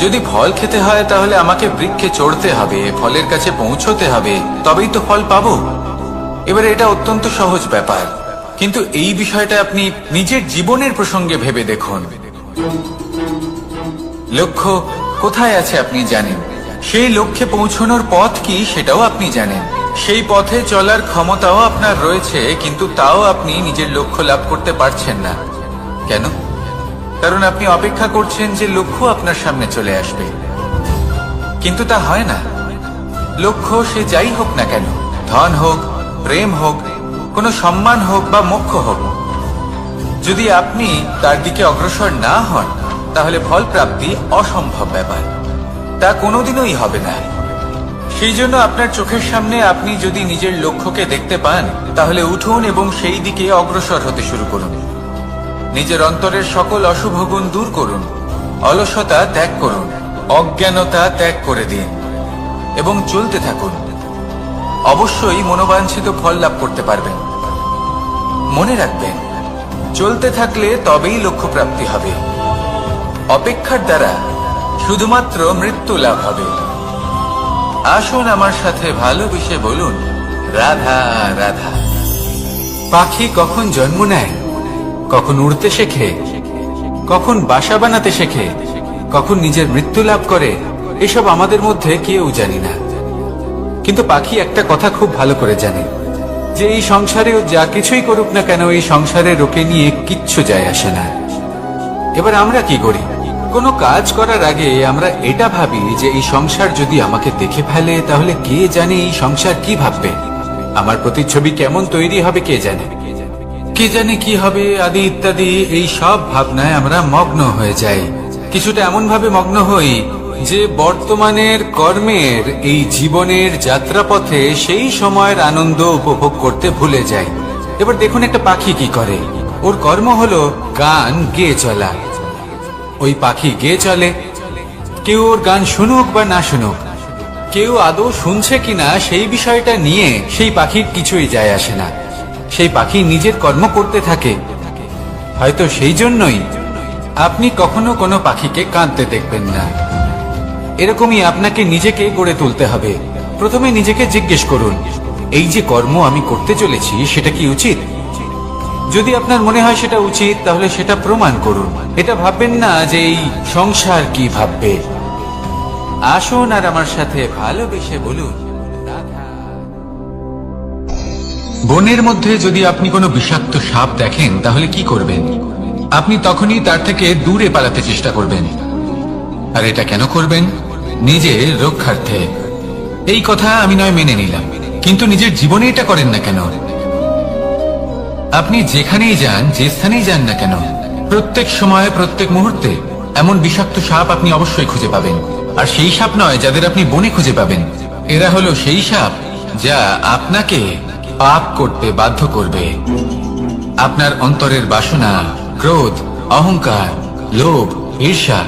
যদি ফল খেতে হয় তাহলে আমাকে বৃক্ষে চড়তে হবে, ফলের কাছে পৌঁছতে হবে, তবেই তো ফল পাবো। এবারে এটা অত্যন্ত সহজ ব্যাপার, কিন্তু এই বিষয়টা আপনি নিজের জীবনের প্রসঙ্গে ভেবে দেখুন। লক্ষ্য কোথায় আছে আপনি জানেন, সেই লক্ষ্যে পৌঁছানোর পথ কি সেটাও আপনি জানেন, সেই পথে চলার ক্ষমতাও আপনার রয়েছে, কিন্তু তাও আপনি নিজের লক্ষ্য লাভ করতে পারছেন না। কেন? কারণ আপনি অপেক্ষা করছেন যে লক্ষ্য আপনার সামনে চলে আসবে, কিন্তু তা হয় না। লক্ষ্য সে যাই হোক না কেন, ধন হোক, প্রেম হোক, কোনো সম্মান হোক বা মোক্ষ হোক, যদি আপনি তার দিকে অগ্রসর না হন তাহলে ফল প্রাপ্তি অসম্ভব ব্যাপার, তা কোনোদিনই হবে না। সেই জন্য আপনার চোখের সামনে আপনি যদি নিজের লক্ষ্যকে দেখতে পান তাহলে উঠুন এবং সেই দিকে অগ্রসর হতে শুরু করুন। নিজের অন্তরের সকল অশুভ গুণ দূর করুন, অলসতা ত্যাগ করুন, অজ্ঞানতা ত্যাগ করে দিন এবং চলতে থাকুন। অবশ্যই মনোবাঞ্ছিত ফল লাভ করতে পারবেন। মনে রাখবেন, চলতে থাকলে তবেই লক্ষ্য প্রাপ্তি হবে। অপেক্ষার দ্বারা শুধুমাত্র মৃত্যু লাভ হবে। আসুন আমার সাথে ভালোবেসে বলুন, রাধা রাধা। পাখি কখন জন্ম নেয়, কখন উড়তে শেখে, কখন বাসা বানাতে শেখে, কখন নিজের মৃত্যু লাভ করে, এসব আমাদের মধ্যে কেউ জানি না। কিন্তু পাখি একটা কথা খুব ভালো করে জানে, যে এই সংসারে ও যা কিছুই করুক না কেন, এই সংসারের ওকে নিয়ে কিচ্ছু যায় আসে না। এবার আমরা কি করি? কোনো কাজ করার আগে আমরা এটা ভাবি যে এই সংসার যদি আমাকে দেখে ফেলে তাহলে কে জানে এই সংসার কি ভাববে, আমার প্রতিচ্ছবি কেমন তৈরি হবে কে জানে, কে জানে কি হবে আদি ইত্যাদি। এই সব ভাবনায় আমরা মগ্ন হয়ে যাই। কিছুটা এমন ভাবে মগ্ন হই যে বর্তমানের কর্মের এই জীবনের যাত্রাপথে সেই সময়ের আনন্দ উপভোগ করতে ভুলে যাই। এবার দেখুন একটা পাখি কি করে, ওর কর্ম হলো গান গেয়ে চলা। ওই পাখি গেয়ে চলে, কেউ ওর গান শুনুক বা না শুনুক, কেউ আদৌ শুনছে কিনা সেই বিষয়টা নিয়ে সেই পাখির কিছুই যায় আসে না। সেই পাখি নিজের কর্ম করতে থাকে। হয়তো সেই জন্যই আপনি কখনো কোনো পাখিকে কাঁদতে দেখবেন না। এরকমই আপনাকে নিজেকে গড়ে তুলতে হবে। প্রথমে নিজেকে জিজ্ঞেস করুন, এই যে কর্ম আমি করতে চলেছি সেটা কি উচিত? যদি আপনার মনে হয় সেটা উচিত তাহলে সেটা প্রমাণ করুন। এটা ভাববেন না যে এই সংসার কি ভাববে। আসুন আর আমার সাথে ভালোবেসে বলুন, রাধা। বনের মধ্যে যদি আপনি কোনো বিষাক্ত সাপ দেখেন তাহলে কি করবেন? আপনি তখনই তার থেকে দূরে পালাতে চেষ্টা করবেন। আর এটা কেন করবেন? নিজের রক্ষার্থে। এই কথা আমি নয় মেনে নিলাম, কিন্তু নিজের জীবনে এটা করেন না কেন? আপনি যেখানেই যান, যে স্থানেই যান না কেন, প্রত্যেক সময় প্রত্যেক মুহূর্তে এমন বিষাক্ত সাপ আপনি অবশ্যই খুঁজে পাবেন। আর সেই সাপ নয় যাদের আপনি বনে খুঁজে পাবেন, এরা হলো সেই সাপ যা আপনাকে পাপ করতে বাধ্য করবে। আপনার অন্তরের বাসনা, ক্রোধ, অহংকার, লোভ, ঈর্ষা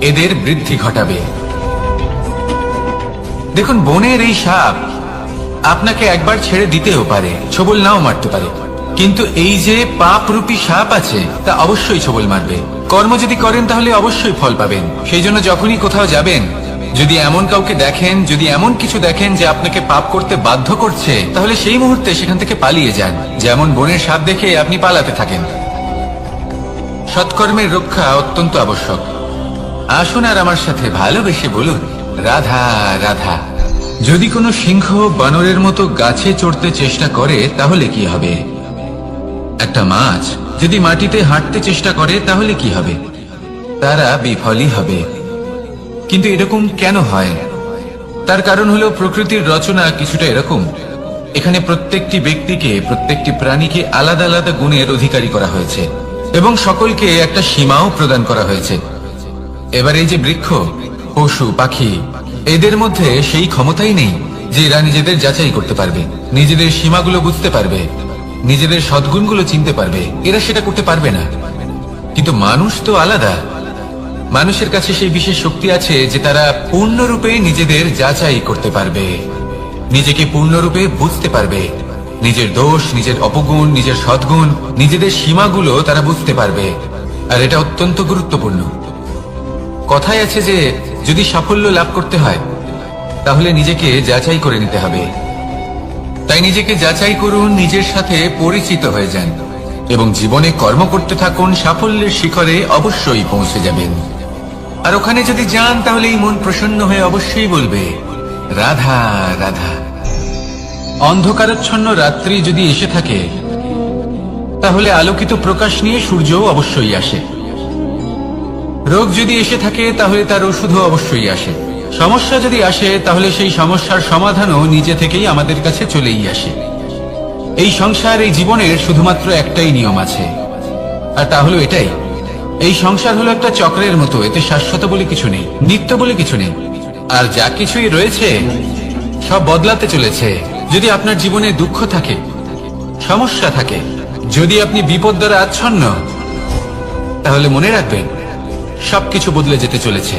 এদের বৃদ্ধি ঘটাবে। দেখুন, বনের এই সাপ আপনাকে একবার ছেড়ে দিতেও পারে, ছোবল নাও মারতে পারে, কিন্তু এই যে পাপরূপী সাপ আছে তা অবশ্যই ছোবল মারবে। কর্ম যদি করেন তাহলে অবশ্যই ফল পাবেন। সেই জন্য যখনই কোথাও যাবেন, যদি এমন কাউকে দেখেন, যদি এমন কিছু দেখেন যে আপনাকে পাপ করতে বাধ্য করছে, তাহলে সেই মুহূর্তে সেখান থেকে পালিয়ে যান। যেমন বনের সাপ দেখে আপনি পালাতে থাকেন। সৎকর্মের রক্ষা অত্যন্ত আবশ্যক। আসুন আর আমার সাথে ভালোবেসে বলুন, রাধা রাধা। যদি কোনো সিংহ বানরের মতো গাছে চড়তে চেষ্টা করে তাহলে কি হবে? একটা মাছ যদি মাটিতে হাঁটতে চেষ্টা করে তাহলে কি হবে? তারা বিফলই হবে। কিন্তু এরকম কেন হয়? তার কারণ হলো প্রকৃতির রচনা কিছুটা এরকম। এখানে প্রত্যেকটি ব্যক্তিকে, প্রত্যেকটি প্রাণীকে আলাদা আলাদা গুণের অধিকারী করা হয়েছে এবং সকলকে একটা সীমাও প্রদান করা হয়েছে। এবার এই যে বৃক্ষ, পশু, পাখি, এদের মধ্যে সেই ক্ষমতাই নেই যে এরা নিজেদের যাচাই করতে পারবে, নিজেদের সীমাগুলো বুঝতে পারবে, নিজেদের সদ্গুণগুলো চিনতে পারবে। এরা সেটা করতে পারবে না। কিন্তু মানুষ তো আলাদা। মানুষের কাছে সেই বিশেষ শক্তি আছে যে তারা পূর্ণরূপে নিজেদের যাচাই করতে পারবে, নিজেকে পূর্ণরূপে বুঝতে পারবে, নিজের দোষ, নিজের অপগুণ, নিজের সদ্গুণ, নিজেদের সীমাগুলো তারা বুঝতে পারবে। আর এটা অত্যন্ত গুরুত্বপূর্ণ। কথায় আছে যে যদি সাফল্য লাভ করতে হয় তাহলে নিজেকে যাচাই করে নিতে হবে। তাই নিজেকে যাচাই করুন, নিজের সাথে পরিচিত হয়ে যান এবং জীবনে কর্ম করতে থাকুন। সাফল্যের শিখরে অবশ্যই পৌঁছে যাবেন। আর ওখানে যদি যান তাহলে এই মন প্রসন্ন হয়ে অবশ্যই বলবে রাধা রাধা। অন্ধকারাচ্ছন্ন রাত্রি যদি এসে থাকে তাহলে আলোকিত প্রকাশ নিয়ে সূর্যও অবশ্যই আসে। রোগ যদি এসে থাকে তাহলে তার ওষুধও অবশ্যই আসে। সমস্যা যদি আসে তাহলে সেই সমস্যার সমাধানও নিজে থেকেই আমাদের কাছে চলেই আসে। এই সংসার, এই জীবনের শুধুমাত্র একটাই নিয়ম আছে, আর তা হলো এটাই, এই সংসার হলো একটা চক্রের মতো। এতে শাশ্বত বলে কিছু নেই, নিত্য বলে কিছু নেই। আর যা কিছুই রয়েছে সব বদলাতে চলেছে। যদি আপনার জীবনে দুঃখ থাকে, সমস্যা থাকে, যদি আপনি বিপদ দ্বারা আচ্ছন্ন, তাহলে মনে রাখবেন সবকিছু বদলে যেতে চলেছে।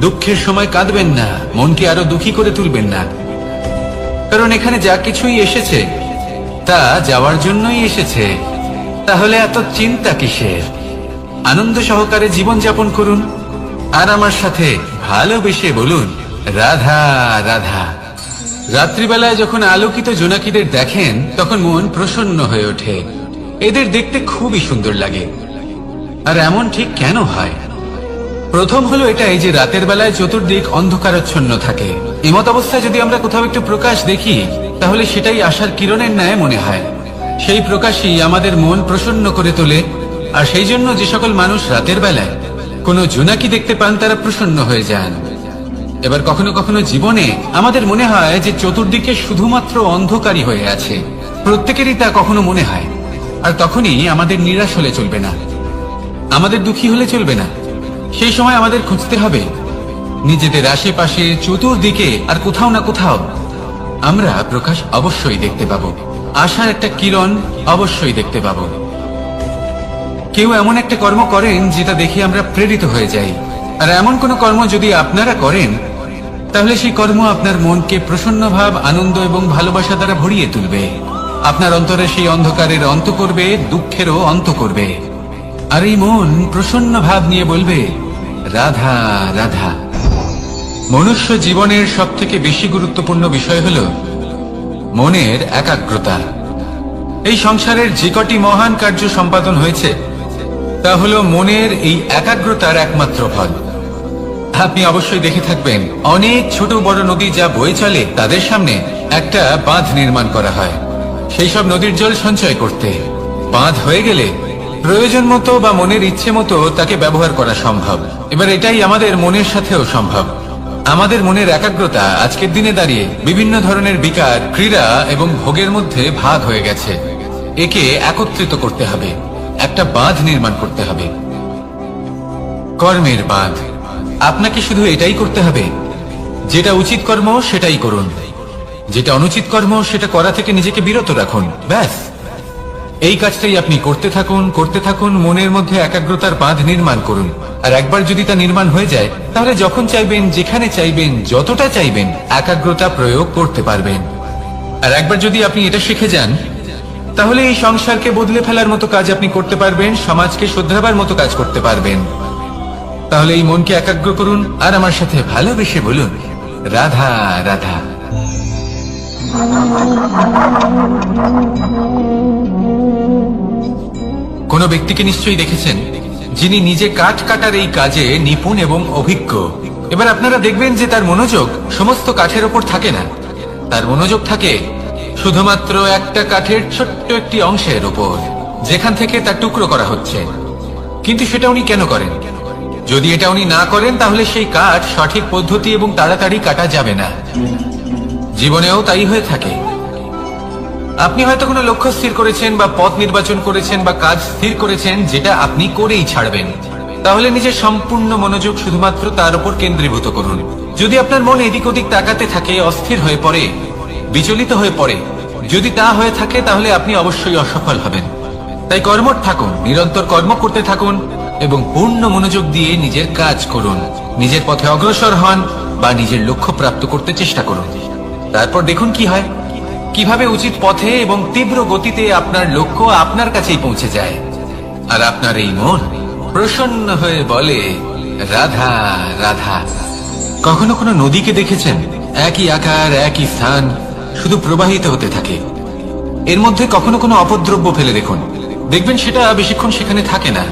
দুঃখের সময় কাঁদবেন না, মনকে আরো দুঃখী করে তুলবেন না, কারণ এখানে যা কিছুই এসেছে তা যাওয়ার জন্যই এসেছে। তাহলে এত চিন্তা কিসের? আনন্দ সহকারে জীবন যাপন করুন, আর আমার সাথে ভালোবেসে বলুন রাধা রাধা। রাত্রিবেলায় যখন আলোকিত জোনাকিদের দেখেন তখন মন প্রসন্ন হয়ে ওঠে। এদের দেখতে খুবই সুন্দর লাগে। আর এমন ঠিক কেন হয়? প্রথম হলো এটাই যে রাতের বেলায় চতুর্দিক অন্ধকারাচ্ছন্ন থাকে। এমত অবস্থায় যদি আমরা কোথাও একটু প্রকাশ দেখি তাহলে সেটাই আশার কিরণের ন্যায় মনে হয়। সেই প্রকাশই আমাদের মন প্রসন্ন করে তোলে। আর সেই জন্য যে সকল মানুষ রাতের বেলায় কোনো জোনাকি দেখতে পান তারা প্রসন্ন হয়ে যান। এবার কখনো কখনো জীবনে আমাদের মনে হয় যে চতুর্দিকে শুধুমাত্র অন্ধকারই হয়ে আছে। প্রত্যেকেরই তা কখনো মনে হয়। আর তখনই আমাদের নিরাশ হলে চলবে না, আমাদের দুঃখী হলে চলবে না। সেই সময় আমাদের খুঁজতে হবে নিজেদের আশেপাশে, চতুর্দিকে, আর কোথাও না কোথাও আমরা প্রকাশ অবশ্যই দেখতে পাবো। আশার একটা কিরণ অবশ্যই দেখতে পাবো। কেউ এমন একটা কর্ম করেন যেটা দেখে আমরা প্রেরিত হয়ে যাই। আর এমন কোন কর্ম যদি আপনারা করেন তাহলে সেই কর্ম আপনার মনকে প্রসন্ন ভাব, আনন্দ এবং ভালোবাসা দ্বারা ভরিয়ে তুলবে। আপনার অন্তরে সেই অন্ধকারের অন্ত করবে, দুঃখেরও অন্ত করবে। আর এই মন প্রসন্ন ভাব নিয়ে বলবে রাধা রাধা। মনুষ্য জীবনের সব থেকে বেশি গুরুত্বপূর্ণ বিষয় হল মনের একাগ্রতা। এই সংসারের যে কটি মহান কার্য সম্পাদন হয়েছে তা হলো মনের এই একাগ্রতার একমাত্র ফল। আপনি অবশ্যই দেখে থাকবেন অনেক ছোট বড় নদী যা বয়ে চলে তাদের সামনে একটা বাঁধ নির্মাণ করা হয় সেই সব নদীর জল সঞ্চয় করতে। বাঁধ হয়ে গেলে প্রয়োজন মতো বা মনের ইচ্ছে মতো তাকে ব্যবহার করা সম্ভব। এবার এটাই আমাদের মনের সাথেও সম্ভব। আমাদের মনের একাগ্রতা আজকের দিনে দাঁড়িয়ে বিভিন্ন ধরনের বিকার, ক্রীড়া এবং ভোগের মধ্যে ভাগ হয়ে গেছে। একে একত্রিত করতে হবে, একটা বাঁধ নির্মাণ করতে হবে, কর্মের বাঁধ। আপনাকে শুধু এটাই করতে হবে, যেটা উচিত কর্ম সেটাই করুন, যেটা অনুচিত কর্ম সেটা করা থেকে নিজেকে বিরত রাখুন। ব্যাস, এই কাজটাই আপনি করতে থাকুন, করতে থাকুন। মনের মধ্যে একাগ্রতার বাঁধ নির্মাণ করুন। আর একবার যদি তা নির্মাণ হয়ে যায় তাহলে যখন চাইবেন, যেখানে চাইবেন, যতটা চাইবেন একাগ্রতা প্রয়োগ করতে পারবেন। আর একবার যদি আপনি এটা শিখে যান তাহলে এই সংসারকে বদলে ফেলার মতো কাজ আপনি করতে পারবেন, সমাজকে শুধরাবার মতো কাজ করতে পারবেন। তাহলে এই মনকে একাগ্র করুন আর আমার সাথে ভালোবেসে বলুন রাধা রাধা। কোন ব্যক্তিকে নিশ্চয়ই দেখেছেন যিনি নিজে কাঠ কাটার এই কাজে নিপুণ এবং অভিজ্ঞ। এবার আপনারা দেখবেন যে তার মনোযোগ সমস্ত কাঠের ওপর থাকে না, তার মনোযোগ থাকে শুধুমাত্র একটা কাঠের ছোট্ট একটি অংশের উপর, যেখান থেকে তার টুকরো করা হচ্ছে। কিন্তু সেটা উনি কেন করেন? যদি এটা উনি না করেন তাহলে সেই কাঠ সঠিক পদ্ধতি এবং তাড়াতাড়ি কাটা যাবে না। জীবনেও তাই হয়ে থাকে। আপনি হয়তো কোনো লক্ষ্য স্থির করেছেন বা পথ নির্বাচন করেছেন বা কাজ স্থির করেছেন যেটা আপনি করেই ছাড়বেন। তাহলে নিজের সম্পূর্ণ মনোযোগ শুধুমাত্র তার উপর কেন্দ্রীভূত করুন। যদি আপনার মন এদিক ওদিক তাকাতে থাকে, অস্থির হয়ে পড়ে, বিচলিত হয়ে পড়ে, যদি তা হয়ে থাকে তাহলে আপনি অবশ্যই অসফল হবেন। তাই কর্মঠ থাকুন, নিরন্তর কর্ম করতে থাকুন এবং পূর্ণ মনোযোগ দিয়ে নিজের কাজ করুন। নিজের পথে অগ্রসর হন বা নিজের লক্ষ্য প্রাপ্ত করতে চেষ্টা করুন। তারপর দেখুন কি হয়, কিভাবে উচিত পথে এবং তীব্র গতিতে আপনার লক্ষ্য আপনার কাছেই পৌঁছে যায়। আর আপনার এই মন প্রসন্ন হয়ে বলে রাধা রাধা। কখনো কোনো নদীকে দেখেছেন? একই আকার, একই স্থান, শুধু প্রবাহিত হতে থাকে। এর মধ্যে কখনো কোনো অপদ্রব্য ফেলে দেখুন, দেখবেন সেটা বেশিক্ষণ সেখানে থাকে না।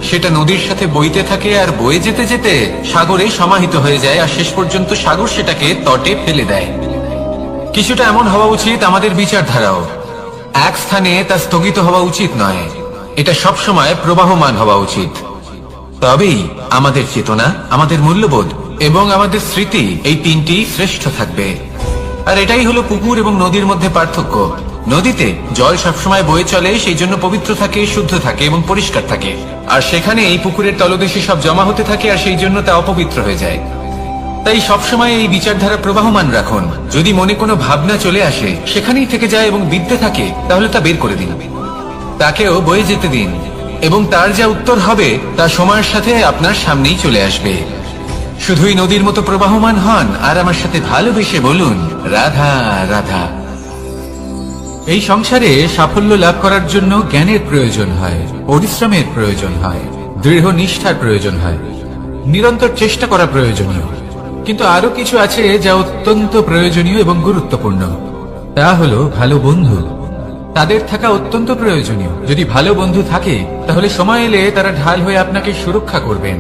সেটা নদীর সাথে বইতে থাকে আর বয়ে যেতে যেতে সাগরে সমাহিত হয়ে যায় আর শেষ পর্যন্ত সাগর সেটাকে তটে ফেলে দেয়। কিছুটা এমন হওয়া উচিত আমাদের বিচারধারাও। এক স্থানে তা স্থগিত হওয়া উচিত নয়, এটা সবসময় প্রবাহমান হওয়া উচিত। তবেই আমাদের চেতনা, আমাদের মূল্যবোধ এবং আমাদের স্মৃতি এই তিনটি শ্রেষ্ঠ থাকবে। আর এটাই হলো পুকুর এবং নদীর মধ্যে পার্থক্য। নদীতে জল সবসময় বয়ে চলে, সেই জন্য পবিত্র থাকে, শুদ্ধ থাকে এবং পরিষ্কার থাকে। আর সেখানে এই পুকুরের তলদেশে সব জমা হতে থাকে আর সেই জন্য তা অপবিত্র হয়ে যায়। তাই সবসময় এই বিচারধারা প্রবাহমান রাখুন। যদি মনে কোনো ভাবনা চলে আসে, সেখানেই থেকে যায় এবং বিদ্যে থাকে, তাহলে তা বের করে দিন, তাকেও বয়ে যেতে দিন, এবং তার যা উত্তর হবে তা সময়ের সাথে আপনার সামনেই চলে আসবে। শুধুই নদীর মতো প্রবাহমান হন আর আমার সাথে ভালোবেসে বলুন, রাধা রাধা। এই সংসারে সাফল্য লাভ করার জন্য জ্ঞানের প্রয়োজন হয়, পরিশ্রমের প্রয়োজন হয়, দৃঢ় নিষ্ঠার প্রয়োজন হয়, নিরন্তর চেষ্টা করা প্রয়োজনীয়। কিন্তু আরো কিছু আছে যা অত্যন্ত প্রয়োজনীয় এবং গুরুত্বপূর্ণ। তা হলো ভালো বন্ধু। তাদের থাকা অত্যন্ত প্রয়োজনীয়। যদি ভালো বন্ধু থাকে তাহলে সময় এলে তারা ঢাল হয়ে আপনাকে সুরক্ষা করবেন।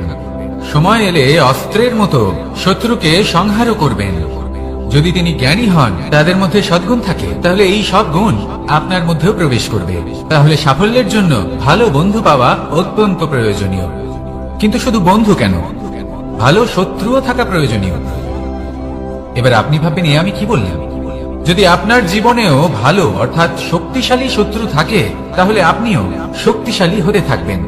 সময় এলে অস্ত্রের মতো শত্রুকে সংহারও করবেন। যদি তিনি জ্ঞানী হন, তাদের মধ্যে সদ্গুণ থাকে, তাহলে এই সব গুণ আপনার মধ্যেও প্রবেশ করবে। তাহলে সাফল্যের জন্য ভালো বন্ধু পাওয়া অত্যন্ত প্রয়োজনীয়। কিন্তু শুধু বন্ধু কেন, ভালো শত্রুও থাকা প্রয়োজনীয়। এবার আপনি ভাববেন, আমি কি বললাম? যদি আপনার জীবনেও ভালো অর্থাৎ শক্তিশালী শত্রু থাকে, তাহলে আপনিও শক্তিশালী হতে থাকবেন।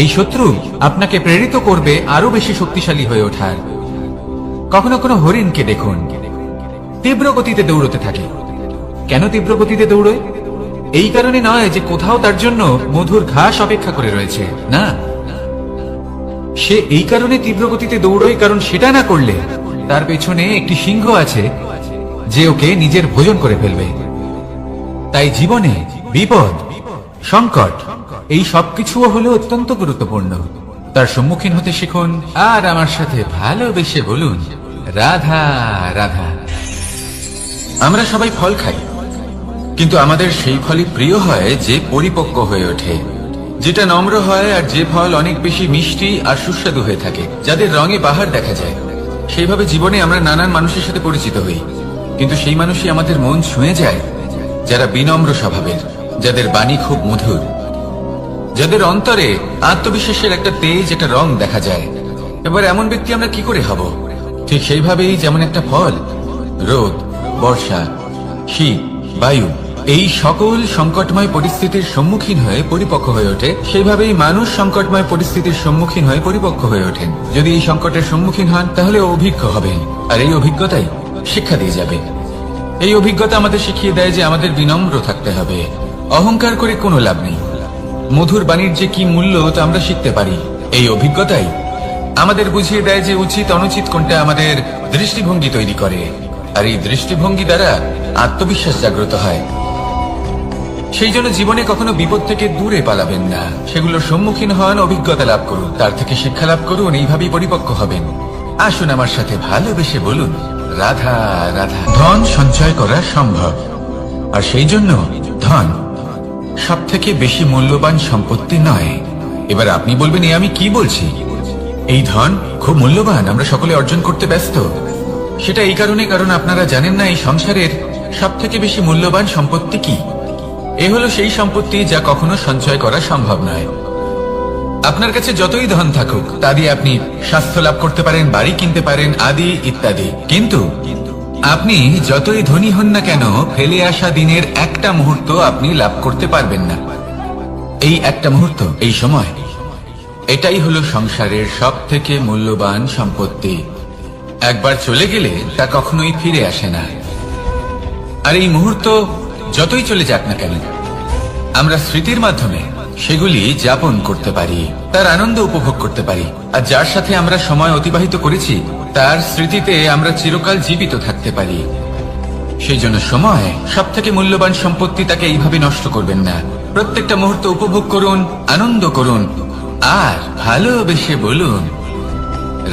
এই শত্রু আপনাকে প্রেরিত করবে আরো বেশি শক্তিশালী হয়ে ওঠার। কখনো কোনো হরিণকে দেখুন, তীব্র গতিতে দৌড়তে থাকে। কেন তীব্র গতিতে দৌড়য়? এই কারণে নয় যে কোথাও তার জন্য মধুর ঘাস অপেক্ষা করে রয়েছে, না। সে এই কারণে তীব্র গতিতে দৌড়য় কারণ সেটা না করলে তার পেছনে একটি সিংহ আছে যে ওকে নিজের ভোজন করে ফেলবে। তাই জীবনে বিপদ, সংকট, এই সবকিছুও হলো অত্যন্ত গুরুত্বপূর্ণ। তার সম্মুখীন হতে শিখুন আর আমার সাথে ভালোবেসে বলুন, রাধা রাধা। আমরা সবাই ফল খাই, কিন্তু আমাদের সেই ফলই প্রিয় হয় যে পরিপক্ক হয়ে ওঠে, যেটা নম্র হয়, আর যে ফল অনেক বেশি মিষ্টি আর সুস্বাদু হয়ে থাকে, যাদের রঙে বাহার দেখা যায়। সেইভাবে জীবনে আমরা নানান মানুষের সাথে পরিচিত হই, কিন্তু সেই মানুষই আমাদের মন ছুঁয়ে যায় যারা বিনম্র স্বভাবের, যাদের বাণী খুব মধুর, যাদের অন্তরে আত্মবিশ্বাসের একটা তেজ, একটা রং দেখা যায়। এবার এমন ব্যক্তি আমরা কি করে হব? ঠিক সেইভাবেই যেমন একটা ফল রোদ, বর্ষা, শীত, বায়ু, এই সকল সংকটময় পরিস্থিতির সম্মুখীন হয়ে পরিপক্ক হয়ে ওঠে, সেইভাবেই মানুষ সংকটময় পরিস্থিতির সম্মুখীন হয়ে পরিপক্ক হয়ে ওঠেন। যদি এই সংকটের সম্মুখীন হন তাহলে অভিজ্ঞ হবেন, আর এই অভিজ্ঞতাই শিক্ষা দিয়ে যাবে। এই অভিজ্ঞতা আমাদের শিখিয়ে দেয় যে আমাদের বিনম্র থাকতে হবে। অহংকার করে কোনো লাভ নেই। মধুর বাণীর যে কি মূল্য তা আমরা শিখতে পারি। এই অভিজ্ঞতাই আমাদের বুঝিয়ে দেয় যে উচিত অনুচিত কোনটা, আমাদের দৃষ্টিভঙ্গি তৈরি করে, আর এই দৃষ্টিভঙ্গি দ্বারা আত্মবিশ্বাস জাগ্রত হয়। সেই জন্য জীবনে কখনো বিপদ থেকে দূরে পালাবেন না, সেগুলোর সম্মুখীন হন, অভিজ্ঞতা লাভ করুন, তার থেকে শিক্ষা লাভ করুন, এইভাবেই পরিপক্ক হবেন। আসুন আমার সাথে ভালোবেসে বলুন, রাধা রাধা। ধন সঞ্চয় করা সম্ভব, আর সেই জন্য ধন সব থেকে বেশি মূল্যবান সম্পত্তি নয়। এবার আপনি বলবেন, আমি কি বলছি? এই ধন খুব মূল্যবান, আমরা সকলে অর্জন করতে ব্যস্ত। সেটা এই কারণে, কারণ আপনারা জানেন না এই সংসারের সব থেকে বেশি মূল্যবান সম্পত্তি কি। এ হলো সেই সম্পত্তি যা কখনো সঞ্চয় করা সম্ভব নয়। আপনার কাছে যতই ধন থাকুক, তা দিয়ে আপনি স্বাস্থ্য লাভ করতে পারেন, বাড়ি কিনতে পারেন, আদি ইত্যাদি, কিন্তু আপনি যতই ধনী হন না কেন, ফেলে আসা দিনের একটা মুহূর্ত আপনি লাভ করতে পারবেন না। এই একটা মুহূর্ত, এই সময়, এটাই হলো সংসারের সব থেকে মূল্যবান সম্পত্তি। একবার চলে গেলে তা কখনোই ফিরে আসে না। আর এই মুহূর্ত যতই চলে যাক না কেন, আমরা স্মৃতির মাধ্যমে সেগুলি যাপন করতে পারি, তার আনন্দ উপভোগ করতে পারি। আর যার সাথে আমরা সময় অতিবাহিত করেছি, তার স্মৃতিতে আমরা চিরকাল জীবিত থাকতে পারি। সেই জন্য সময় সব থেকে মূল্যবান সম্পত্তি, তাকে এইভাবে নষ্ট করবেন না। প্রত্যেকটা মুহূর্ত উপভোগ করুন, আনন্দ করুন, আর ভালোবেসে বলুন,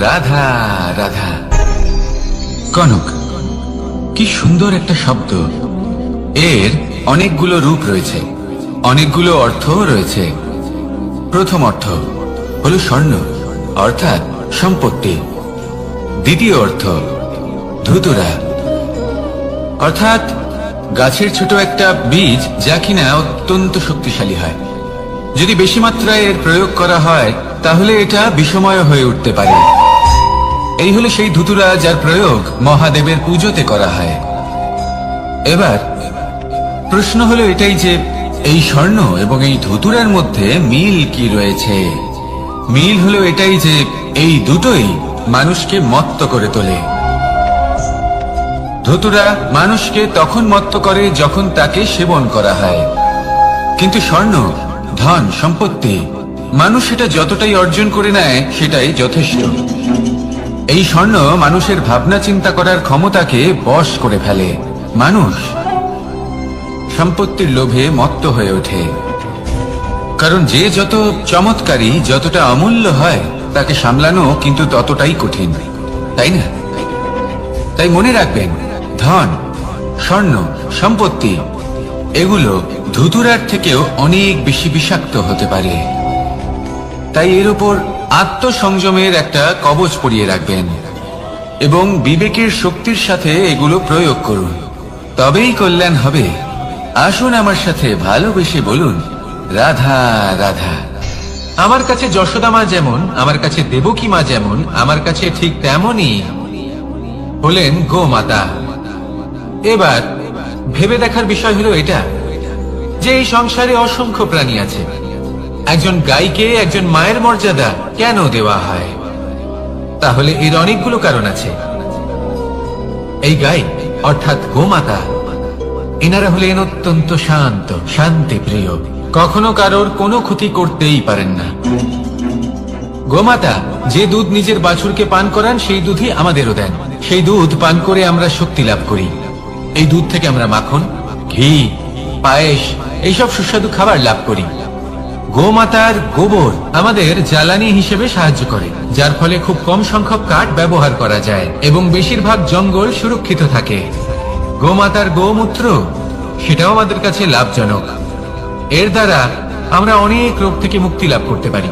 রাধা রাধা। কনক, কি সুন্দর একটা শব্দ। এর অনেকগুলো রূপ রয়েছে, অনেকগুলো অর্থ রয়েছে। প্রথম অর্থ হলো স্বর্ণ, অর্থাৎ সম্পত্তি। দ্বিতীয় অর্থ ধুতুরা, অর্থাৎ গাছের ছোট একটা বীজ, যা কিনা অত্যন্ত শক্তিশালী হয়। যদি বেশি মাত্রায় এর প্রয়োগ করা হয় তাহলে এটা বিষময় হয়ে উঠতে পারে। এই হলো সেই ধুতুরা যার প্রয়োগ মহাদেবের পুজোতে করা হয়। এবার প্রশ্ন হলো এটাই যে এই স্বর্ণ এবং এই ধুতুরার মধ্যে মিল কি রয়েছে। মিল হলো এটাই যে এই দুটোই মানুষকে মত্ত করে তোলে। ধুতুরা মানুষকে তখন মত্ত করে যখন তাকে সেবন করা হয়, কিন্তু স্বর্ণ, ধন সম্পত্তি, মানুষ সেটা যতটাই অর্জন করে নেয় সেটাই যথেষ্ট। এই স্বর্ণ মানুষের ভাবনা চিন্তা করার ক্ষমতাকে বশ করে ফেলে। মানুষ সম্পত্তির লোভে মত্ত হয়ে ওঠে, কারণ যে যত চমৎকারী, যতটা অমূল্য হয় তাকে সামলানো কিন্তু ততটাই কঠিন, তাই না? তাই মনে রাখবেন, ধন, স্বর্ণ, সম্পত্তি এগুলো ধুতুরার থেকেও অনেক বেশি বিষাক্ত হতে পারে। তাই এর উপর আত্মসংযমের একটা কবচ পরিয়ে রাখবেন এবং বিবেকের শক্তির সাথে এগুলো প্রয়োগ করুন, তবেই কল্যাণ হবে। আসুন আমার সাথে ভালোবেসে বলুন, রাধা রাধা। আমার কাছে যশোদা মা যেমন, আমার কাছে দেবকী মা যেমন, আমার কাছে ঠিক তেমনই হলেন গোমাতা। এবার ভেবে দেখার বিষয় হলো এটা যে এই সংসারে অসংখ্য প্রাণী আছে, একজন গাইকে একজন মায়ের মর্যাদা কেন দেওয়া হয়? তাহলে এর অনেকগুলো কারণ আছে। এই গাই অর্থাৎ গোমাতা, এনারা হলেন অত্যন্ত শান্ত, শান্তি প্রিয়, কখনো কারোর কোনো ক্ষতি করতেই পারেন না। গোমাতা যে দুধ নিজের বাছুরকে পান করান সেই দুধই আমাদেরও দেন। সেই দুধ পান করে আমরা শক্তি লাভ করি। এই দুধ থেকে আমরা মাখন, ঘি, পায়েস এইসব সুস্বাদু খাবার লাভ করি। গোমাতার গোবর আমাদের জ্বালানি হিসেবে সাহায্য করে, যার ফলে খুব কম সংখ্যক কাঠ ব্যবহার করা যায় এবং বেশিরভাগ জঙ্গল সুরক্ষিত থাকে। গোমাতার গোমূত্র সেটাও আমাদের কাছে লাভজনক। এর দ্বারা আমরা অনেক রোগ থেকে মুক্তি লাভ করতে পারি।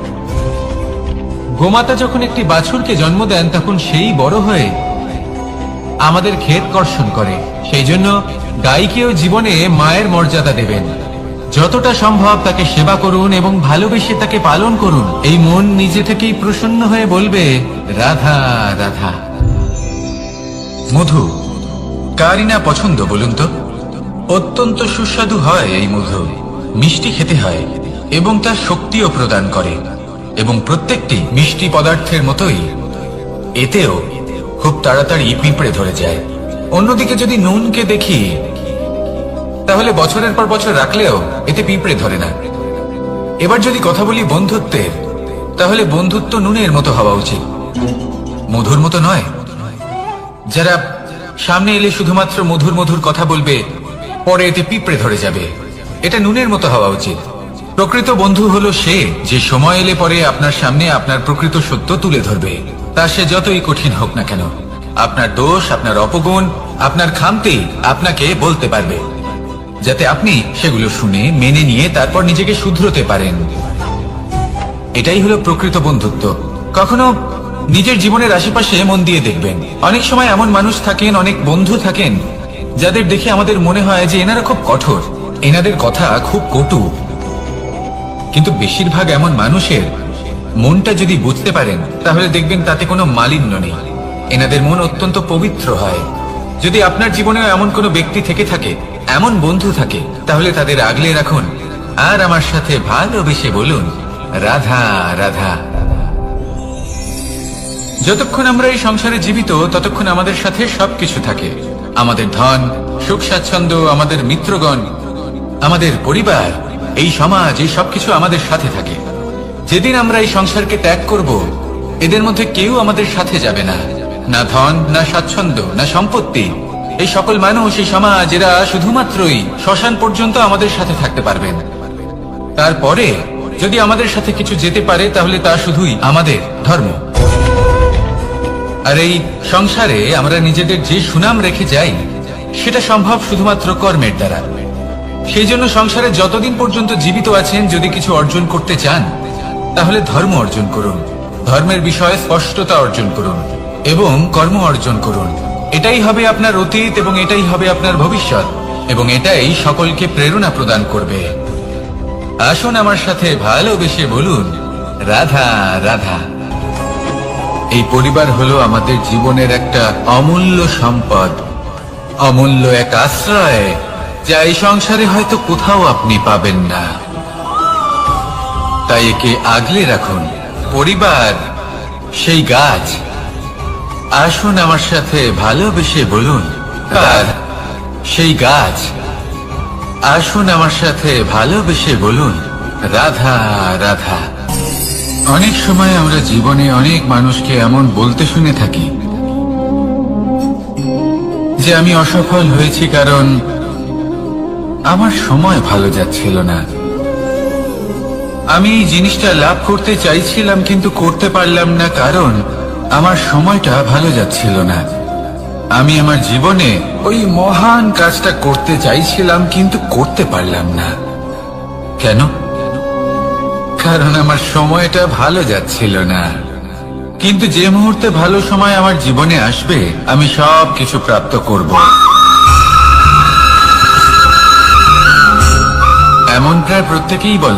গোমাতা যখন একটি বাছুরকে জন্ম দেন তখন সেই বড় হয়ে আমাদের ক্ষেত কর্ষণ করে। সেই জন্য গাইকেও জীবনে মায়ের মর্যাদা দেবেন। যতটা সম্ভব তাকে সেবা করুন এবং ভালোবেসে তাকে পালন করুন। এই মন নিজে থেকেই প্রসন্ন হয়ে বলবে, রাধা রাধা। মধু কারই না পছন্দ বলুন তো? অত্যন্ত সুস্বাদু হয় এই মধু, মিষ্টি খেতে হয় এবং তা শক্তিও প্রদান করে। এবং প্রত্যেকটি মিষ্টি পদার্থের মতোই এতেও খুব তাড়াতাড়ি পিঁপড়ে ধরে যায়। অন্যদিকে যদি নুনকে দেখি তাহলে বছরের পর বছর রাখলেও এতে পিঁপড়ে ধরে না। এবার যদি কথা বলি বন্ধুত্বের, তাহলে বন্ধুত্ব নুনের মতো হওয়া উচিত, মধুর মতো নয়। যারা সামনে এলে শুধুমাত্র মধুর মধুর কথা বলবে, পরে এতে পিঁপড়ে ধরে যাবে, এটা নুনের মতো হওয়া উচিত। প্রকৃত বন্ধু হলো সে যে সময় এলে পরে আপনার সামনে আপনার প্রকৃত সত্য তুলে ধরবে, তা সে যতই কঠিন হোক না কেন। আপনার দোষ, আপনার অপগুণ, আপনার খামতি আপনাকে বলতে পারবে, যাতে আপনি সেগুলো শুনে মেনে নিয়ে তারপর নিজেকে শুধরোতে পারেন। এটাই হলো প্রকৃত বন্ধুত্ব। কখনো নিজের জীবনের আশেপাশে মন দিয়ে দেখবেন, অনেক সময় এমন মানুষ থাকেন, অনেক বন্ধু থাকেন, যাদের দেখে আমাদের মনে হয় যে এনারা খুব কঠোর, এনাদের কথা খুব কটু। কিন্তু বেশিরভাগ এমন মানুষের মনটা যদি বুঝতে পারেন তাহলে দেখবেন তাতে কোনো মালিন্য নেই, এনাদের মন অত্যন্ত পবিত্র হয়। যদি আপনার জীবনেও এমন কোনো ব্যক্তি থেকে থাকে, এমন বন্ধু থাকে, তাহলে তাদের আগলে রাখুন আর আমার সাথে ভালোবেসে বলুন, রাধা রাধা। যতক্ষণ আমরা এই সংসারে জীবিত ততক্ষণ আমাদের সাথে সবকিছু থাকে, আমাদের ধন, সুখ স্বাচ্ছন্দ্য, আমাদের মিত্রগণ, আমাদের পরিবার, এই সমাজ, এই সবকিছু আমাদের সাথে থাকে। যেদিন আমরা এই সংসারকে ত্যাগ করব, এদের মধ্যে কেউ আমাদের সাথে যাবে না, না ধন, না স্বাচ্ছন্দ্য, না সম্পত্তি। এই সকল মানুষ, এই সমাজ, এরা শুধুমাত্রই শ্মশান পর্যন্ত আমাদের সাথে থাকতে পারবেন। তারপরে যদি আমাদের সাথে কিছু যেতে পারে তাহলে তা শুধুই আমাদের ধর্ম। আর এই সংসারে আমরা নিজেদের যে সুনাম রেখে যাই সেটা সম্ভব শুধুমাত্র কর্মের দ্বারা। সেই জন্য সংসারে যতদিন পর্যন্ত জীবিত আছেন, যদি কিছু অর্জন করতে চান তাহলে ধর্ম অর্জন করুন, ধর্মের বিষয়ে স্পষ্টতা অর্জন করুন এবং কর্ম অর্জন করুন। এটাই হবে আপনার অতীত এবং এটাই হবে আপনার ভবিষ্যৎ, এবং এটাই সকলকে প্রেরণা প্রদান করবে। আসুন আমার সাথে ভালোবেসে বলুন, রাধা রাধা। এই পরিবার হলো আমাদের জীবনের একটা অমূল্য সম্পদ, অমূল্য এক আশ্রয়, যা এই সংসারে হয়তো কোথাও আপনি পাবেন না। তাই একে আগলে রাখুন। পরিবার সেই গাছ। আসুন আমার সাথে ভালোবেসে বলুন, তার সেই গাছ। আসুন আমার সাথে ভালোবেসে বলুন, রাধা রাধা। অনেক সময় আমরা জীবনে অনেক মানুষকে এমন বলতে শুনে থাকি যে আমি অসফল হয়েছি কারণ আমার সময় ভালো যাচ্ছিল না। আমি এই জিনিসটা লাভ করতে চাইছিলাম কিন্তু করতে পারলাম না কারণ আমার সময়টা ভালো যাচ্ছিল না। আমি আমার জীবনে ওই মহান কাজটা করতে চাইছিলাম কিন্তু করতে পারলাম না। কেন? কারণ আমার সময়টা ভালো যাচ্ছিল না। কিন্তু যে মুহূর্তে ভালো সময় আমার জীবনে আসবে, আমি সব কিছু প্রাপ্ত করব। এমন প্রায় প্রত্যেকেই বলে